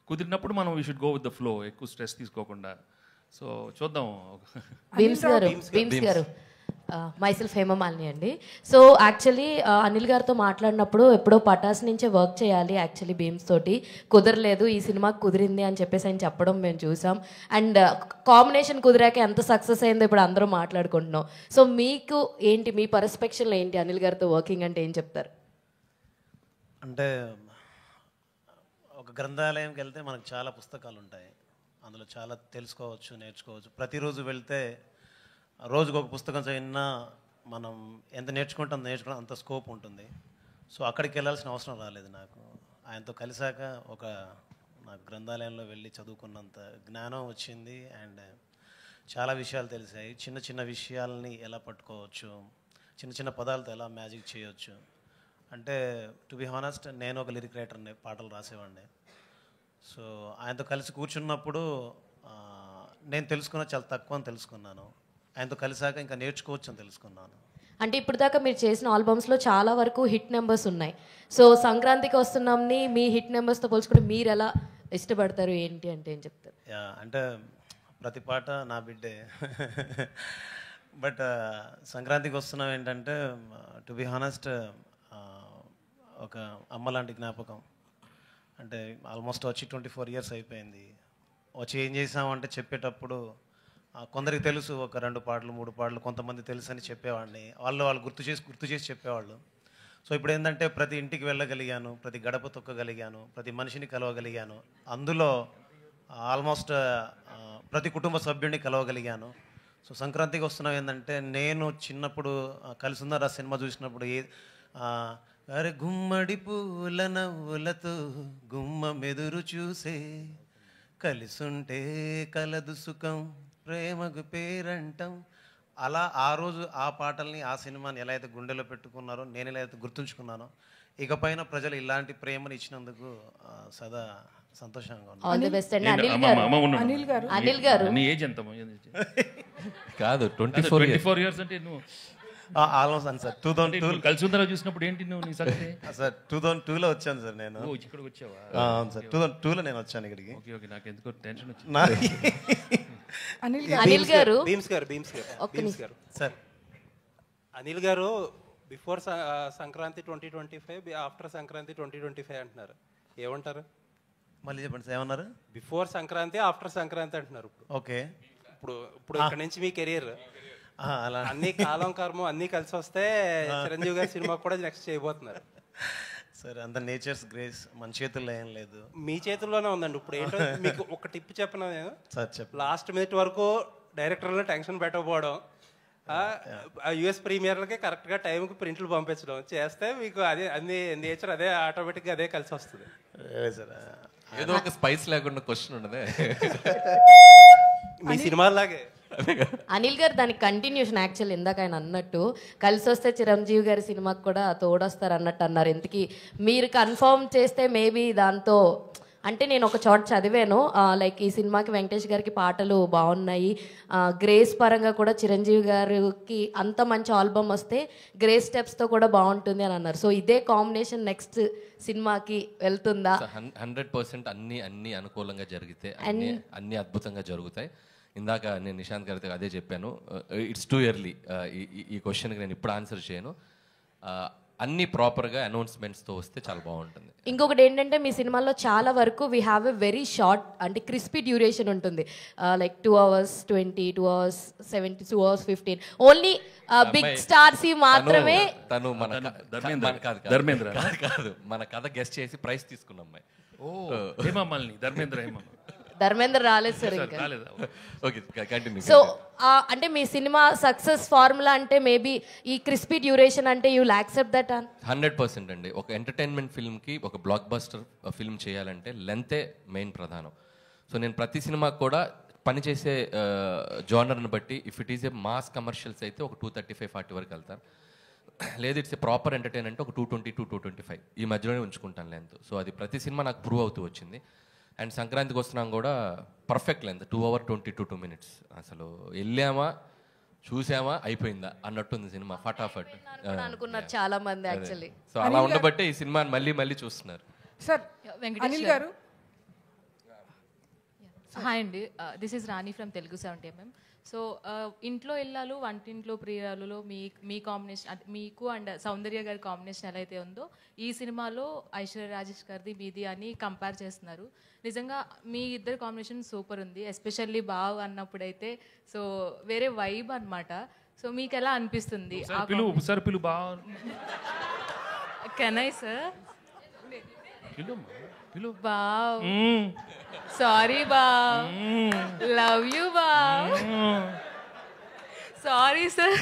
కుదిరినప్పుడు మనం we should go with the flow, ఎక్కువ స్ట్రెస్ తీసుకోకుండా. సో చూద్దాం. బీమ్స్ గారు, మైసెల్ఫ్ హేమమాలిని అండి. సో యాక్చువల్లీ అనిల్ గారితో మాట్లాడినప్పుడు ఎప్పుడో పటాస్ నుంచే వర్క్ చేయాలి యాక్చువల్లీ బీమ్స్ తోటి, కుదరలేదు, ఈ సినిమాకి కుదిరింది అని చెప్పేసి ఆయన చెప్పడం మేము చూసాం. అండ్ కాంబినేషన్ కుదిరాక ఎంత సక్సెస్ అయిందో ఇప్పుడు అందరూ మాట్లాడుకుంటున్నాం. సో మీకు ఏంటి, మీ పర్స్పెక్షన్లో ఏంటి అనిల్ గారితో వర్కింగ్ అంటే ఏం చెప్తారు? అంటే ఒక గ్రంథాలయంకి వెళ్తే మనకు చాలా పుస్తకాలు ఉంటాయి, అందులో చాలా తెలుసుకోవచ్చు, నేర్చుకోవచ్చు. ప్రతిరోజు వెళ్తే రోజుకు ఒక పుస్తకం చదివినా మనం ఎంత నేర్చుకుంటాం అంత స్కోప్ ఉంటుంది. సో అక్కడికి వెళ్ళాల్సిన అవసరం రాలేదు నాకు. ఆయనతో కలిసాక నాకు గ్రంథాలయంలో వెళ్ళి చదువుకున్నంత జ్ఞానం వచ్చింది. అండ్ చాలా విషయాలు తెలిసాయి. చిన్న చిన్న విషయాలని ఎలా పట్టుకోవచ్చు, చిన్న చిన్న పదాలతో ఎలా మ్యాజిక్ చేయొచ్చు. అంటే టు బి హానెస్ట్, నేను ఒక లిరిక్ రైటర్ని, పాటలు రాసేవాడిని. సో ఆయనతో కలిసి కూర్చున్నప్పుడు నేను తెలుసుకున్న చాలా తక్కువ అని తెలుసుకున్నాను. ఆయనతో కలిసాక ఇంకా నేర్చుకోవచ్చు అని తెలుసుకున్నాను. అంటే ఇప్పుడు దాకా మీరు చేసిన ఆల్బమ్స్లో చాలా వరకు హిట్ నెంబర్స్ ఉన్నాయి. సో సంక్రాంతికి వస్తున్నాంని మీ హిట్ నెంబర్స్తో పోల్చుకుంటే మీరు ఎలా ఇష్టపడతారు ఏంటి అంటే ఏం చెప్తారు? అంటే ప్రతి పాట నా బిడ్డే. బట్ సంక్రాంతికి వస్తున్నాం ఏంటంటే టు బి హానెస్ట్ ఒక అమ్మ లాంటి జ్ఞాపకం. అంటే ఆల్మోస్ట్ వచ్చి 24 years అయిపోయింది. వచ్చి ఏం చేసామంటే చెప్పేటప్పుడు కొందరికి తెలుసు, ఒక 2 పాటలు 3 పాటలు కొంతమంది తెలుసు అని చెప్పేవాడిని. వాళ్ళు గుర్తు చేసి చెప్పేవాళ్ళు. సో ఇప్పుడు ఏంటంటే ప్రతి ఇంటికి వెళ్ళగలిగాను, ప్రతి గడప తొక్కగలిగాను, ప్రతి మనిషిని కలవగలిగాను. అందులో ఆల్మోస్ట్ ప్రతి కుటుంబ సభ్యుడిని కలవగలిగాను. సో సంక్రాంతికి వస్తున్నాం ఏంటంటే నేను చిన్నప్పుడు కలిసున్నారా సినిమా చూసినప్పుడు అరే గుమ్మడి పూల నవ్వులతో గుమ్మ మెదురు చూసే కలిసుంటే కలదు సుఖం ప్రేమకు పేరంటం, అలా ఆ రోజు ఆ పాటల్ని ఆ సినిమాని ఎలా అయితే గుండెలో పెట్టుకున్నారో నేను ఎలా అయితే గుర్తుంచుకున్నానో ఇకపైన ప్రజలు ఇలాంటి ప్రేమను ఇచ్చినందుకు సదా సంతోషంగా ఉన్నాను. ఆల్ ది బెస్ట్ అండి. అనిల్ గారు నీ ఏజ్ ఎంత? కాదు 24 years అంటే నువ్వు ఆల్మోస్ట్ అని సార్ 2002 కలిసి ఉందరా చూసినప్పుడు ఏంటి నువ్వు నీ సంగతి? సార్ 2002లో వచ్చాను సార్ నేను. ఇక్కడికి వచ్చావా? అవును సార్ 2002లో నేను వచ్చాను ఇక్కడికి. ఓకే ఓకే, నాకు ఎందుకో టెన్షన్ వచ్చింది. అనిల్ గారు సార్ అనిల్ గారు బిఫోర్ సంక్రాంతి 2025, ఆఫ్టర్ సంక్రాంతి 2025 అంటున్నారు. ఏమంటారు? మళ్ళీ చెప్పండి సార్, ఏమన్నారు? బిఫోర్ సంక్రాంతి, ఆఫ్టర్ సంక్రాంతి అంటున్నారు. ఓకే, ఇప్పుడు ఇక్కడ నుంచి మీ కెరీర్ అన్ని కాలం కర్మ అన్ని కలిసి వస్తే చిరంజీవి గారి సినిమా కూడా నెక్స్ట్ చేయబోతున్నారు. సార్ అంత నేచర్స్ గ్రేస్ మన చేతుల్లో ఏం లేదు, మీ చేతుల్లోనే ఉందండి. ఇప్పుడు ఏంటో మీకు ఒక టిప్ చెప్పను నేను. సార్ చెప్పు. లాస్ట్ మినిట్ వరకు డైరెక్టర్లో టెన్షన్ పెట్టకపోవడం, యుఎస్ ప్రీమియర్లకి కరెక్ట్గా టైంకి ప్రింట్లు పంపించడం చేస్తే మీకు అదే అన్ని నేచర్ అదే ఆటోమేటిక్గా అదే కలిసి వస్తుంది. ఏదో ఒక స్పైస్ లేకుండా క్వశ్చన్ ఉండదే మీ సినిమాలాగే. అనిల్ గారు దానికి కంటిన్యూషన్ యాక్చువల్ ఇందాక ఆయన అన్నట్టు కలిసి వస్తే చిరంజీవి గారి సినిమాకి కూడా తోడొస్తారు అన్నట్టు అన్నారు. ఇంతకీ మీరు కన్ఫర్మ్ చేస్తే మేబీ దాంతో అంటే నేను ఒక చోట చదివాను, లైక్ ఈ సినిమాకి వెంకటేష్ గారికి పాటలు బాగున్నాయి, గ్రేస్ పరంగా కూడా చిరంజీవి గారికి అంత మంచి ఆల్బమ్ వస్తే గ్రేస్ స్టెప్స్తో కూడా బాగుంటుంది అని అన్నారు. సో ఇదే కాంబినేషన్ నెక్స్ట్ సినిమాకి వెళ్తుందా? 100% అన్ని అనుకూలంగా జరిగితే అన్ని అద్భుతంగా జరుగుతాయి. ఇందాక నేను నిశాంత్ గారితో అదే చెప్పాను, ఇట్స్ టూ ఎర్లీ ఈ క్వశ్చన్కి నేను ఇప్పుడు ఆన్సర్ చేయను. అన్ని ప్రాపర్గా అనౌన్స్మెంట్స్తో వస్తే చాలా బాగుంటుంది. ఇంకొకటి ఏంటంటే మీ సినిమాలో చాలా వరకు we have a very short అంటే క్రిస్పీ డ్యూరేషన్ ఉంటుంది, like 2 hours 20, 2 hours 70, 2 hours 15. Only big stars మాత్రమే. తను కాదు మన కథ గెస్ట్ చేసి ప్రైస్ తీసుకున్న అమ్మాయి. ధర్మేంద్ర రాలేదు సార్ ఇంకా. Okay continue. సో అంటే మీ సినిమా సక్సెస్ ఫార్ములా అంటే మేబీ ఈ క్రిస్పీ డ్యూరేషన్ అంటే యూ విల్ యాక్సెప్ట్ దట్? 100% అండి. ఒక ఎంటర్టైన్మెంట్ ఫిల్మ్కి ఒక బ్లాక్ బస్టర్ ఫిల్మ్ చేయాలంటే లెంతే మెయిన్ ప్రధానం. సో నేను ప్రతి సినిమాకి కూడా పనిచేసే జోనర్ని బట్టి if it is a mass commercials అయితే ఒక 235-40 వరకు వెళ్తాను. లేదు ఇట్స్ ఏ ప్రాపర్ ఎంటర్టైన్ అంటే ఒక 220-225 ఈ మధ్యలోనే ఉంచుకుంటాను లెంత్. సో అది ప్రతి సినిమా నాకు ప్రూవ్ అవుతూ వచ్చింది. అండ్ సంక్రాంతికి వస్తున్నాం కూడా పర్ఫెక్ట్ లెంత్ 2 hours 22 minutes. అసలు వెళ్ళామా చూసామా అయిపోయిందా అన్నట్టుంది సినిమా, ఫటాఫట్ అనుకున్నారు చాలా మంది యాక్చువల్లీ. సో అలా ఉండబట్టే ఈ సినిమాని మళ్ళీ చూస్తున్నారు. సార్ అనిల్ గారు. హాయ్ అండి, this is Rani from Telugu 70mm. So ఇంట్లో ఇల్లాలు వంటింట్లో ప్రియురాలులో మీ కాంబినేషన్ మీకు అండ్ సౌందర్య గారి కాంబినేషన్ ఎలా అయితే ఉందో ఈ సినిమాలో ఐశ్వర్య రాజేష్ గారిది మీది అని కంపేర్ చేస్తున్నారు. నిజంగా మీ ఇద్దరు కాంబినేషన్ సూపర్ ఉంది, ఎస్పెషల్లీ బావ్ అన్నప్పుడైతే సో వేరే వైబ్ అన్నమాట. సో మీకు ఎలా అనిపిస్తుంది? Can I sir? బావ్ సారీ బావ్, లవ్ యూ బావ్, సారీ సార్.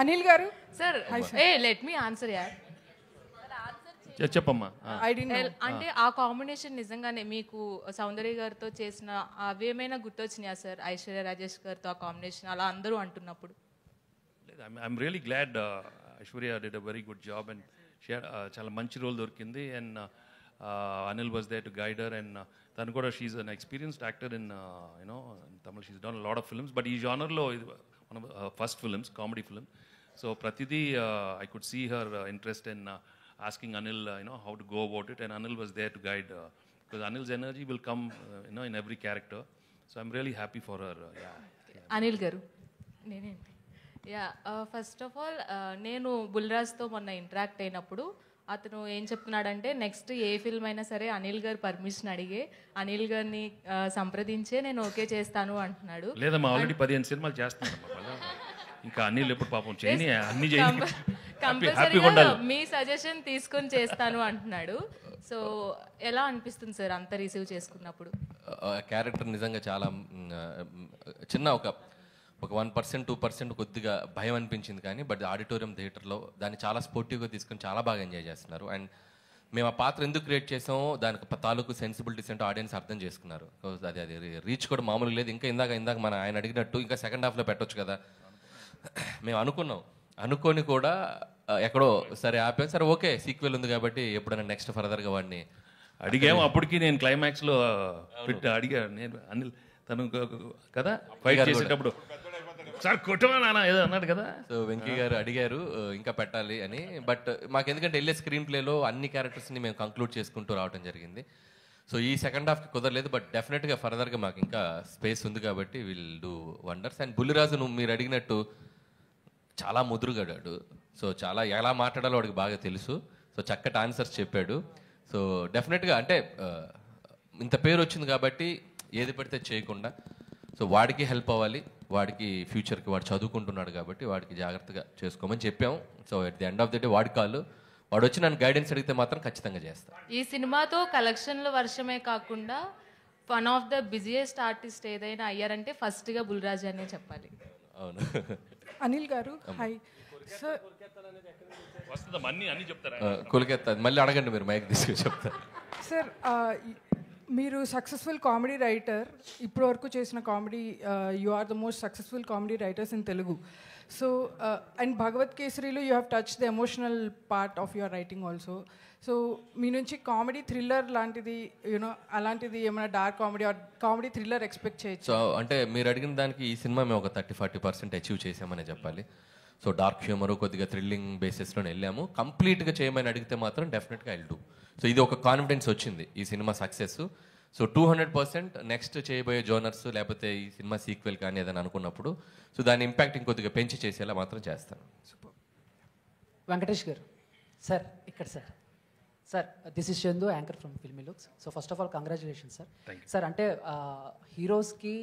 అనిల్ గారు సార్ లెట్ మీ ఆన్సర్ యార్. చెప్పమ్మా. అంటే ఆ కాంబినేషన్ నిజంగానే మీకు సౌందర్య గారితో చేసిన అవేమైనా గుర్తొచ్చినాయా సార్? ఐశ్వర్య రాజేష్ గారితో ఆ కాంబినేషన్ అలా అందరూ అంటున్నప్పుడు. I'm really glad Aishwarya did a very good job and చాలా మంచి రోల్ దొరికింది. And Anil was there to guide her, and tanu kuda she's an experienced actor in Tamil. She's done a lot of films, but ee genre lo one of her first films, comedy film. So Pratidhi, I could see her interest in asking Anil, how to go about it, and Anil was there to guide, because Anil's energy will come, in every character. So I'm really happy for her. Anil గారు. నేనేంటి first of all నేను బుల్రాజ్తో మొన్న interact అయినప్పుడు అతను ఏం చెప్తున్నాడంటే next a film అయినా సరే అనిల్ గారు పర్మిషన్ అడిగే అనిల్ గారిని సంప్రదించే నేను ఓకే చేస్తాను అంటున్నాడు. లేదమ్మా, ఆల్రెడీ 15 సినిమాలు చేస్తున్నాను. ఇంకా అనిల్ ఎప్పుడు పాపం చేయని అన్ని కంపల్సరీగా మీ సజెషన్ తీసుకొని చేస్తాను అంటున్నాడు. సో ఎలా అనిపిస్తుంది సార్ అంత రిసీవ్ చేసుకున్నప్పుడు? క్యారెక్టర్ నిజంగా చాలా చిన్న ఒక 1% 2% కొద్దిగా భయం అనిపించింది, కానీ బట్ ఆడిటోరియం థియేటర్లో దాన్ని చాలా స్పోర్టివ్గా తీసుకొని చాలా బాగా ఎంజాయ్ చేస్తున్నారు. అండ్ మేము ఆ పాత్ర ఎందుకు క్రియేట్ చేసామో దానికి తాలూకు సెన్సిబిలిటీస్ అంటే ఆడియన్స్ అర్థం చేసుకున్నారు. అది రీచ్ కూడా మామూలుగా లేదు. ఇంకా ఇందాక మన ఆయన అడిగినట్టు ఇంకా సెకండ్ హాఫ్లో పెట్టొచ్చు కదా మేము అనుకొని కూడా ఎక్కడో సరే ఆపాం. సరే ఓకే సీక్వెల్ ఉంది కాబట్టి ఎప్పుడైనా నెక్స్ట్ ఫర్దర్గా వాడిని అడిగాము. అప్పటికి నేను క్లైమాక్స్లో అడిగాను, నేను అనిల్ తను కదా ఫైట్ చేసేటప్పుడు సార్ కొట్టమా నాన్న ఏదో అన్నాడు కదా. సో వెంకీ గారు అడిగారు ఇంకా పెట్టాలి అని. బట్ మాకు ఎందుకంటే వెళ్ళే స్క్రీన్ ప్లేలో అన్ని క్యారెక్టర్స్ని మేము కంక్లూడ్ చేసుకుంటూ రావడం జరిగింది. సో ఈ సెకండ్ హాఫ్కి కుదరలేదు, బట్ డెఫినెట్గా ఫర్దర్గా మాకు ఇంకా స్పేస్ ఉంది కాబట్టి will do wonders. And Bulliraju మీరు అడిగినట్టు చాలా ముదురుగాడాడు. సో చాలా ఎలా మాట్లాడాలో వాడికి బాగా తెలుసు. సో చక్కటి ఆన్సర్స్ చెప్పాడు. సో డెఫినెట్గా అంటే ఇంత పేరు వచ్చింది కాబట్టి ఏది పడితే చేయకుండా, సో వాడికి హెల్ప్ అవ్వాలి, వాడికి ఫ్యూచర్కి వాడు చదువుకుంటున్నాడు కాబట్టి వాడికి జాగ్రత్తగా చేసుకోమని చెప్పాం. So at the end of the day వాడి కాళ్ళు, వాడు వచ్చి నన్ను గైడెన్స్ అడిగితే మాత్రం ఖచ్చితంగా చేస్తాను. ఈ సినిమాతో కలెక్షన్ల వర్షమే కాకుండా one of the busiest artist ఏదైనా అయ్యారంటే ఫస్ట్గా బుల్రాజ్ అనే చెప్పాలి. అవును. అనిల్ గారు హాయ్ సార్. కొలికెత్తా మళ్ళీ అడగండి, మీరు మైక్ తీసుకుని చెప్తారు. సార్ మీరు సక్సెస్ఫుల్ కామెడీ రైటర్, ఇప్పటి వరకు చేసిన comedy you are the most successful comedy writers in Telugu. So and Bhagavath కేసరిలో you have touch the emotional part of your writing also. So మీ నుంచి కామెడీ థ్రిల్లర్ లాంటిది అలాంటిది ఏమైనా dark comedy or comedy thriller expect చేయొచ్చు? సో అంటే మీరు అడిగిన దానికి ఈ సినిమా మేము ఒక 30-40% అచీవ్ చేసామని చెప్పాలి. సో డార్క్ హ్యూమర్ కొద్దిగా థ్రిల్లింగ్ బేసిస్లో వెళ్ళాము. కంప్లీట్గా చేయమని అడిగితే మాత్రం డెఫినెట్గా ఐ విల్ డూ. సో ఇది ఒక కాన్ఫిడెన్స్ వచ్చింది ఈ సినిమా సక్సెస్. సో 200% నెక్స్ట్ చేయబోయే జోనర్స్ లేకపోతే ఈ సినిమా సీక్వెల్ కానీ ఏదైనా అనుకున్నప్పుడు సో దాని ఇంపాక్ట్ ఇంకొద్దిగా పెంచి చేసేలా మాత్రం చేస్తాను. వెంకటేష్ గారు సార్ ఇక్కడ sir this is Chandu anchor from filmy looks. So first of all congratulations sir. Sir అంటే హీరోస్కి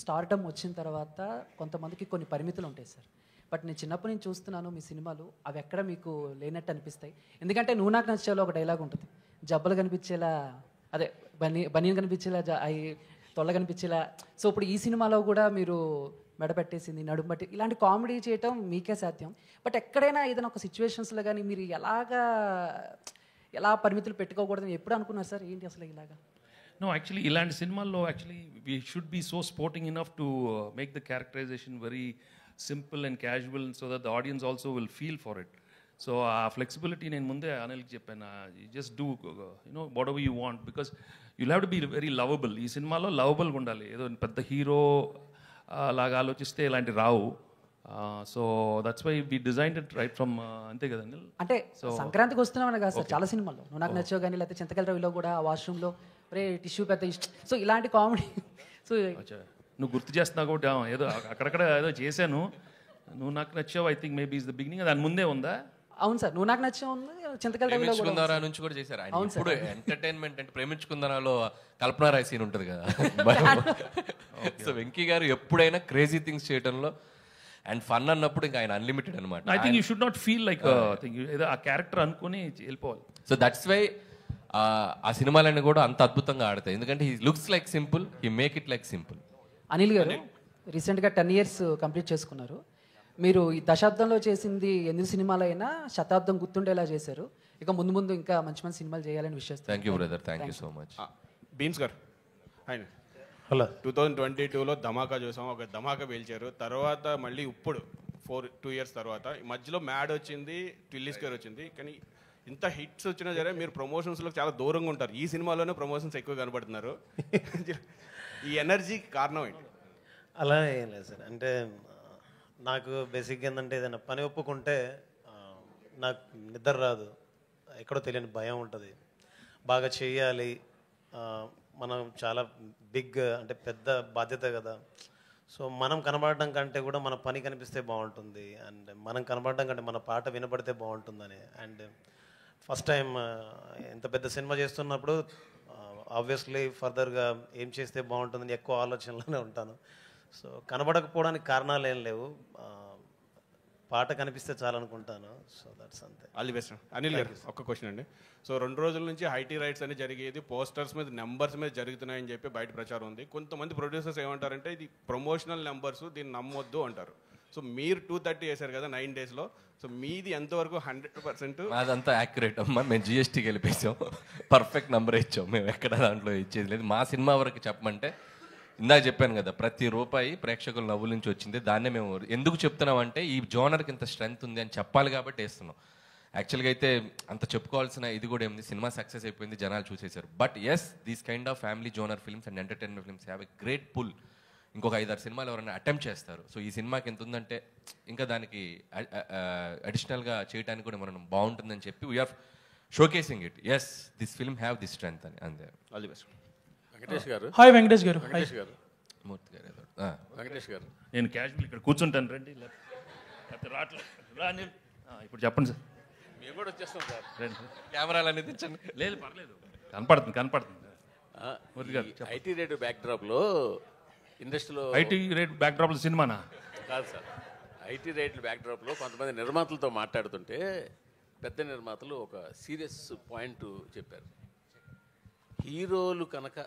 స్టార్డమ్ వచ్చిన తర్వాత కొంతమందికి కొన్ని పరిమితులు ఉంటాయి సార్. బట్ నేను చిన్నప్పటి నుంచి చూస్తున్నాను మీ సినిమాలు, అవి ఎక్కడ మీకు లేనట్టు అనిపిస్తాయి. ఎందుకంటే నువ్వు నాకు నచ్చేలా ఒక డైలాగ్ ఉంటుంది, జబ్బలు కనిపించేలా అదే బనీన్ కనిపించేలా అవి తొల్ల కనిపించేలా. సో ఇప్పుడు ఈ సినిమాలో కూడా మీరు మెడపెట్టేసింది నడుము బట్టి ఇలాంటి కామెడీ చేయటం మీకే సాధ్యం. బట్ ఎక్కడైనా ఏదైనా ఒక సిచ్యువేషన్స్లో కానీ మీరు ఎలా పరిమితులు పెట్టుకోకూడదని ఎప్పుడు అనుకున్నారు సార్? ఏంటి అసలు ఇలాగా? No, actually, ఇలాంటి సినిమాల్లో actually we should be so sporting enough to make the characterization very simple and casual so that the audience also will feel for it. So flexibility నేను ముందే అనిల్కి చెప్పాను, you just do whatever you want because you'll have to be very lovable. ఈ సినిమాలో లవబుల్గా ఉండాలి. ఏదో పెద్ద hero లాగా ఆలోచిస్తే ఇలాంటి రావు. So that's why we designed it right from అంతే కదా అనిల్. అంటే సంక్రాంతికి వస్తున్నామని కాదు సార్, చాలా సినిమాల్లో నువ్వు నాకు నచ్చావు కానీ లేకపోతే చింతకల్ రవిలో కూడా వాష్రూమ్లో రే టిష్యూ పెద్ద ఇష్టం. సో ఇలాంటి కామెడీ సో నువ్వు గుర్తు చేస్తున్నావు కాబట్టి ఏదో అక్కడక్కడ ఏదో చేశాను. నువ్వు నాకు నచ్చావు I think maybe is the beginning. దాని ముందే ఉందా? అవును సార్, నువ్వు నాకు నచ్చావు చింతకల్ రవిలో ప్రేమించుకుందారా నుంచి కూడా చేశారు. ఇప్పుడు ఎంటర్టైన్మెంట్ అంటే ప్రేమించుకుందారాలో కల్పన రాయ్ సీన్ ఉంటుంది కదా. సో వెంకీ గారు ఎప్పుడైనా క్రేజీ థింగ్స్ చేయడంలో అండ్ ఫన్ అన్నప్పుడు ఇంకా ఆయన అన్లిమిటెడ్ అనమాట. I think you should not feel like ఏదో ఆ క్యారెక్టర్ అనుకుని వెళ్ళిపోవాలి. సో దట్స్ వై ఆ సినిమాలన్నీ కూడా అంత అద్భుతంగా ఆడతాయి. ఎందుకంటే he looks like simple, he make it like simple. Anil గారు రీసెంట్గా 10 years కంప్లీట్ చేసుకున్నారు. మీరు ఈ దశాబ్దంలో చేసింది 8 సినిమాలు అయినా శతాబ్దం గుర్తుండేలా చేశారు. ఇక ముందు ముందు ఇంకా మంచి మంచి సినిమాలు చేయాలని విశ్వసిస్తాను. Thank you brother, thank you so much. Bheems garu ఆయన హలో 2022లో ధమాకా చూసాం, ఒక ధమాకా పేల్చారు. తర్వాత మళ్ళీ ఇప్పుడు 2 years తర్వాత మధ్యలో మ్యాడ్ వచ్చింది, టిల్లీస్ గారు వచ్చింది. కానీ ఇంత హిట్స్ వచ్చినా సరే మీరు ప్రమోషన్స్లో చాలా దూరంగా ఉంటారు. ఈ సినిమాలోనే ప్రమోషన్స్ ఎక్కువ కనబడుతున్నారు. ఈ ఎనర్జీకి కారణం ఏంటి? అలా ఏం లేదు సార్. అంటే నాకు బేసిక్గా ఏంటంటే ఏదైనా పని ఒప్పుకుంటే నాకు నిద్ర రాదు, ఎక్కడో తెలియని భయం ఉంటుంది. బాగా చేయాలి, మనం చాలా బిగ్ అంటే పెద్ద బాధ్యత కదా. సో మనం కనబడడం కంటే కూడా మన పని కనిపిస్తే బాగుంటుంది, అండ్ మనం కనబడడం కంటే మన పాట వినపడితే బాగుంటుందని. అండ్ ఫస్ట్ టైం ఎంత పెద్ద సినిమా చేస్తున్నప్పుడు ఆబ్వియస్లీ ఫర్దర్గా ఏం చేస్తే బాగుంటుందని ఎక్కువ ఆలోచనలోనే ఉంటాను. సో కనబడకపోవడానికి కారణాలు ఏం లేవు, పాట కనిపిస్తే చాలనుకుంటాను. సో దట్స్ అంతే. All the best. Anil garu ఒక్క క్వశ్చన్ అండి. సో 2 రోజుల నుంచి ఐటీ రైట్స్ అని జరిగేది పోస్టర్స్ మీద నెంబర్స్ మీద జరుగుతున్నాయని చెప్పి బయట ప్రచారం ఉంది. కొంతమంది ప్రొడ్యూసర్స్ ఏమంటారంటే ఇది ప్రమోషనల్ నెంబర్స్, దీన్ని నమ్మొద్దు అంటారు. సో మీరు 230 చేశారు కదా 9 daysలో, సో మీది ఎంతవరకు 100%? అదంతా యాక్యురేట్ అమ్మా. మేము జిఎస్టీకి వెళ్ళిపోయాం, పర్ఫెక్ట్ నెంబర్ ఇచ్చాం. మేము ఎక్కడ దాంట్లో ఇచ్చేది లేదు. మా సినిమా వరకు చెప్పమంటే ఇందాక చెప్పాను కదా, ప్రతి రూపాయి ప్రేక్షకుల నవ్వుల నుంచి వచ్చింది. దాన్నే మేము ఎందుకు చెప్తున్నామంటే ఈ జోనర్కి ఇంత స్ట్రెంగ్త్ ఉంది అని చెప్పాలి కాబట్టి వేస్తున్నాం. యాక్చువల్గా అయితే అంత చెప్పుకోవాల్సిన ఇది కూడా ఏముంది, సినిమా సక్సెస్ అయిపోయింది, జనాలు చూసేశారు. But yes, these kind of family genre films and entertainment films have a great pull. ఇంకొక 5-6 సినిమాలు ఎవరైనా అటెంప్ట్ చేస్తారు. సో ఈ సినిమాకి ఎంత ఉందంటే ఇంకా దానికి అడిషనల్గా చేయడానికి కూడా మనం బాగుంటుందని చెప్పి we are showcasing it. Yes, this film have this strength అని. అంతే. All the best. వెంకటేష్ గారు. హాయ్ వెంకటేష్ గారు. వెంకటేష్ గారు. మూర్తి గారు. వెంకటేష్ గారు. నేను క్యాజువల్ ఇక్కడ కూర్చుంటాను రండి. ఇప్పుడు చెప్పండి సార్. మేము కూడా వచ్చేస్తాం సార్. కెమెరాలు అనేది తెచ్చండి. లేదు పర్లేదు, కనపడుతుంది. ఐటీ రేట్ బ్యాక్డ్రాప్లో ఇండస్ట్రీలో ఐటీ రేట్ బ్యాక్డ్రాప్లో సినిమానా కాదు సార్. ఐటీ రేట్ల బ్యాక్డ్రాప్లో కొంతమంది నిర్మాతలతో మాట్లాడుతుంటే పెద్ద నిర్మాతలు ఒక సీరియస్ పాయింట్ చెప్పారు. హీరోలు కనుక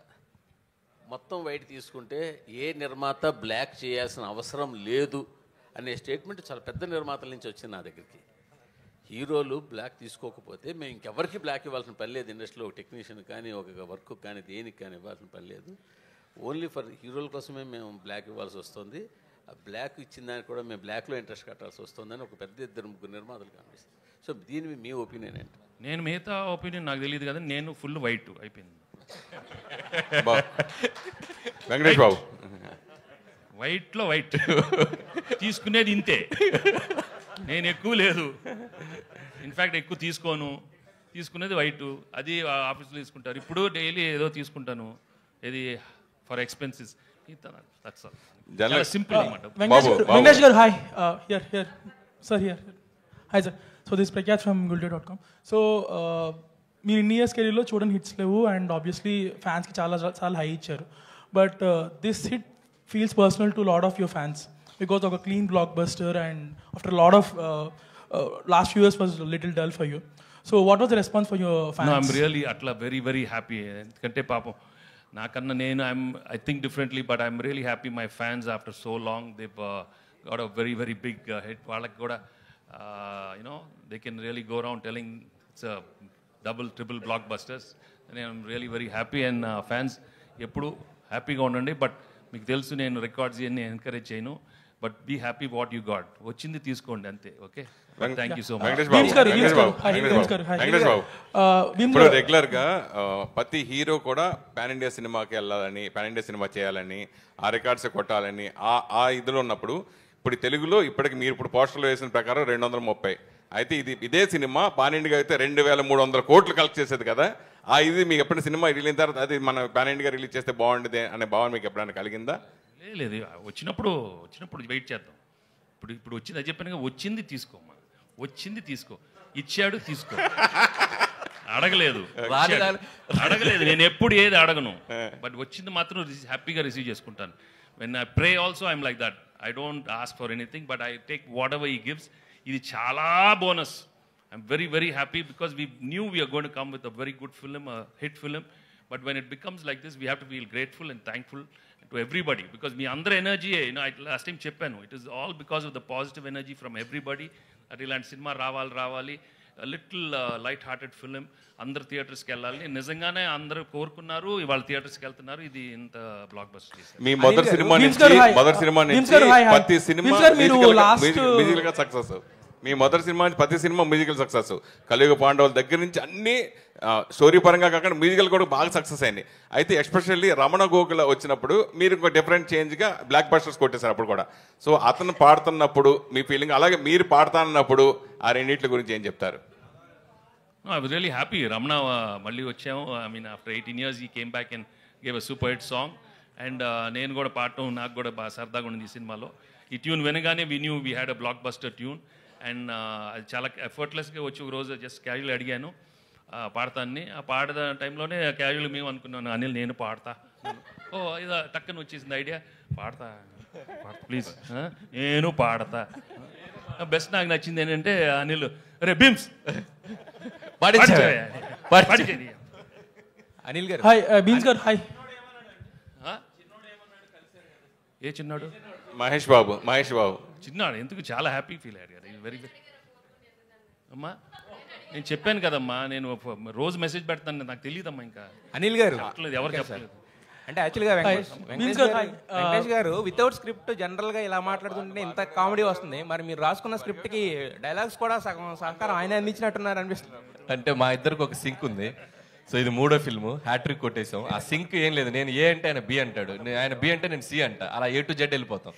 మొత్తం వైట్ తీసుకుంటే ఏ నిర్మాత బ్లాక్ చేయాల్సిన అవసరం లేదు అనే స్టేట్మెంట్ చాలా పెద్ద నిర్మాతల నుంచి వచ్చింది నా దగ్గరికి. హీరోలు బ్లాక్ తీసుకోకపోతే మేము ఇంకెవరికి బ్లాక్ ఇవ్వాల్సిన పని లేదు. ఇండస్ట్రీలో ఒక టెక్నీషియన్ కానీ ఒక వర్క్ కానీ దేనికి కానీ ఇవ్వాల్సిన పని లేదు. ఓన్లీ ఫర్ హీరోల కోసమే మేము బ్లాక్ ఇవ్వాల్సి వస్తుంది. ఆ బ్లాక్ ఇచ్చిన దానికి కూడా మేము బ్లాక్లో ఇంట్రెస్ట్ కట్టాల్సి వస్తుందని ఒక పెద్ద 2-3 నిర్మాతలు కనిపిస్తుంది. సో దీని మీ ఒపీనియన్ ఏంటి? నేను మిగతా ఒపీనియన్ నాకు తెలియదు కదా, నేను ఫుల్ వైట్ అయిపోయింది. వెంకటేష్ బాబు వైట్లో వైట్ తీసుకునేది ఇంతే, నేను ఎక్కువ లేదు. ఇన్ఫ్యాక్ట్ ఎక్కువ తీసుకునేది వైట్. అది ఆఫీస్లో తీసుకుంటారు. ఇప్పుడు డైలీ ఏదో తీసుకుంటాను, ఇది ఫర్ ఎక్స్పెన్సెస్. సింపుల్ అన్నమాట. వెంకటేష్ గారు hi. Here sir, here. Hi sir. So this Prakhyat from gulday.com. So మీరు ఇన్ని ఇయర్స్ కెరీర్లో చూడని హిట్స్ లేవు, అండ్ ఆబ్వియస్లీ ఫ్యాన్స్కి చాలా హై ఇచ్చారు. But this hit feels personal to lot of your fans because ఒక clean blockbuster, and after lot of last few years was little dull for you. So what was the response for your fans? I'm really అట్లా very happy. ఎందుకంటే పాపం నాకన్నా నేను I think differently, but I'm really happy my fans after so long they got a very big hit. వాళ్ళకి కూడా you know they can really go around telling it's double triple black busters. I'm really very happy. And fans ఎప్పుడు హ్యాపీగా ఉండండి. But మీకు తెలుసు నేను records ఇవన్నీ encourage చేయను. But be happy what you got. వచ్చింది తీసుకోండి అంతే. Okay, thank you so much. ఇప్పుడు రెగ్యులర్ గా ప్రతి హీరో కూడా పాన్ ఇండియా సినిమాకి వెళ్ళాలని, పాన్ ఇండియా సినిమా చేయాలని, ఆ రికార్డ్స్ కొట్టాలని ఆ ఇదిలో ఉన్నప్పుడు ఇప్పుడు తెలుగులో ఇప్పటికి మీరు ఇప్పుడు పోస్టర్లో వేసిన ప్రకారం 230. అయితే ఇదే సినిమా పాన్ ఇండియా అయితే 2300 కోట్లు కలెక్ట్ చేసేది కదా. ఇది మీకు ఎప్పుడైనా సినిమా రిలీజ్ తర్వాత అది మన పాన్ ఇండియా రిలీజ్ చేస్తే బాగుండేది అనే భావన మీకు ఎప్పుడైనా కలిగిందా? లేదు, వచ్చినప్పుడు వెయిట్ చేద్దాం. ఇప్పుడు వచ్చింది అది చెప్పాను, వచ్చింది తీసుకోమ్మా, వచ్చింది తీసుకో, ఇచ్చాడు తీసుకో. అడగలేదు, నేను ఎప్పుడు ఏది అడగను. బట్ వచ్చింది మాత్రం హ్యాపీగా రిసీవ్ చేసుకుంటాను. When I pray also I'm like that. I don't ask for anything, but I take what ever he gives. ఇది చాలా bonus. I'm very happy because we knew we are going to come with a very good film, a hit film. But when it becomes like this, we have to feel grateful and thankful to everybody, because మీ అందరి energy, last time చెప్పాను, it is all because of the positive energy from everybody. At ఇలాంటి cinema రావాలి, little light hearted film, అందరు థియేటర్స్కి వెళ్ళాలి. నిజంగానే అందరూ కోరుకున్నారు, ఇవాళ థియేటర్స్కి వెళ్తున్నారు. ఇది ఇంత బ్లాక్ బస్టర్. మీ మొదటి సినిమా నుంచి ప్రతి సినిమా మ్యూజికల్ గా సక్సెస్. మీ మొదటి సినిమా నుంచి ప్రతి సినిమా మ్యూజికల్ సక్సెస్. కలియుగ పాండవుల దగ్గర నుంచి అన్ని స్టోరీ పరంగా కాకుండా మ్యూజికల్ కూడా బాగా సక్సెస్ అయింది. అయితే ఎస్పెషల్లీ రమణ గోకుల వచ్చినప్పుడు మీరు ఇంకో డిఫరెంట్ చేంజ్గా బ్లాక్ బస్టర్స్ కొట్టేశారు అప్పుడు కూడా. సో అతను పాడుతున్నప్పుడు మీ ఫీలింగ్, అలాగే మీరు పాడుతున్నప్పుడు ఆ రెండింటి గురించి ఏం చెప్తారు? I was really happy. Ramana మళ్ళీ వచ్చాము. ఐ మీన్ ఆఫ్టర్ 18 years ఈ came back and gave a super hit song. And నేను కూడా పాడటం నాకు కూడా బాగా సరదాగా ఉండింది ఈ సినిమాలో. ఈ ట్యూన్ వినగానే we had a block buster tune. And అది చాలా ఎఫర్ట్లెస్గా వచ్చి ఒక రోజు జస్ట్ క్యాజువల్ అడిగాను పాడతాన్ని. ఆ పాడద టైంలోనే క్యాజువల్ మేము అనుకున్నాను, అనిల్ నేను పాడతా. ఓ ఇదో టక్కన వచ్చేసింది ఐడియా, పాడతా ప్లీజ్, నేను పాడతా. బెస్ట్ నాకు నచ్చింది ఏంటంటే అనిల్ రే బిమ్స్ అనిల్ గారు హాయ్, బీన్స్ గారు హాయ్. ఏ చిన్నాడు? మహేష్ బాబు. చిన్నాడు ఎందుకు చాలా హ్యాపీ ఫీల్ అయ్యారు కదా. వెరీ వెరీ అమ్మా నేను చెప్పాను కదమ్మా, నేను రోజు మెసేజ్ పెడతాను, నాకు తెలియదమ్మా. ఇంకా అనిల్ గారు ఎవరు చెప్పలేదు. అంటే యాక్చువల్గా వెంకటేష్ గారు వితౌట్ స్క్రిప్ట్ జనరల్గా ఇలా మాట్లాడుతుంటే ఇంత కామెడీ వస్తుంది. మరి మీరు రాసుకున్న స్క్రిప్ట్కి డైలాగ్స్ కూడా సగం సహకారం ఆయన అందించినట్టున్నారు అనిపిస్తుంది. అంటే మా ఇద్దరికి ఒక సింక్ ఉంది. సో ఇది 3వ ఫిల్మ్, హ్యాట్రిక్ కొట్టేసాం. ఆ సింక్ ఏం లేదు, నేను ఏ అంటే ఆయన బి అంటాడు, ఆయన బి అంటే నేను సి అంట, అలా A to Z వెళ్ళిపోతాం.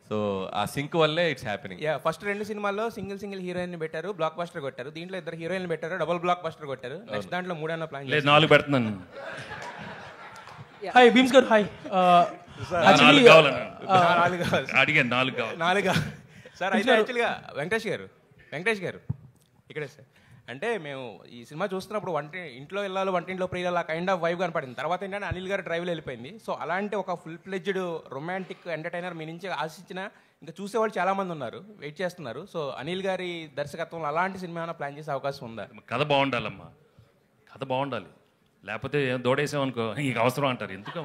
సో ఆ సింక్ వల్లే ఇట్స్ హ్యాపెనింగ్. ఫస్ట్ 2 సినిమాల్లో సింగిల్ హీరోయిన్ పెట్టారు, బ్లాక్ బస్టర్ కొట్టారు. దీంట్లో 2 హీరోయిన్లు పెట్టారు, డబుల్ బ్లాక్ బస్టర్ కొట్టారు. నెక్స్ట్ దాంట్లో 3 ప్లాన్ లేదు, 4 పెడుతున్నాను. హాయ్ బీమ్స్ గారు హాయ్. అడిగాను 4 కావాలి. 4 సార్. అయితే యాక్చువల్గా వెంకటేష్ గారు ఇక్కడే సార్. అంటే మేము ఈ సినిమా చూస్తున్నప్పుడు ఇంట్లో వెళ్ళాలి, వంటింట్లో ప్రియులు, ఆ కైండ్ ఆఫ్ వైబ్ కనపడింది. తర్వాత ఏంటంటే అనిల్ గారు డ్రైవ్లో వెళ్ళిపోయింది. సో అలాంటి ఒక ఫుల్ ఫ్లెడ్జ్డ్ రొమాంటిక్ ఎంటర్టైనర్ మీ నుంచి ఆశించిన ఇంకా చూసేవాళ్ళు చాలామంది ఉన్నారు, వెయిట్ చేస్తున్నారు. సో అనిల్ గారి దర్శకత్వంలో అలాంటి సినిమా ఏమైనా ప్లాన్ చేసే అవకాశం ఉందా? కథ బాగుండాలమ్మా, కథ బాగుండాలి. లేకపోతే దోడేసామనుకో ఇంక అవసరం అంటారు. ఎందుకు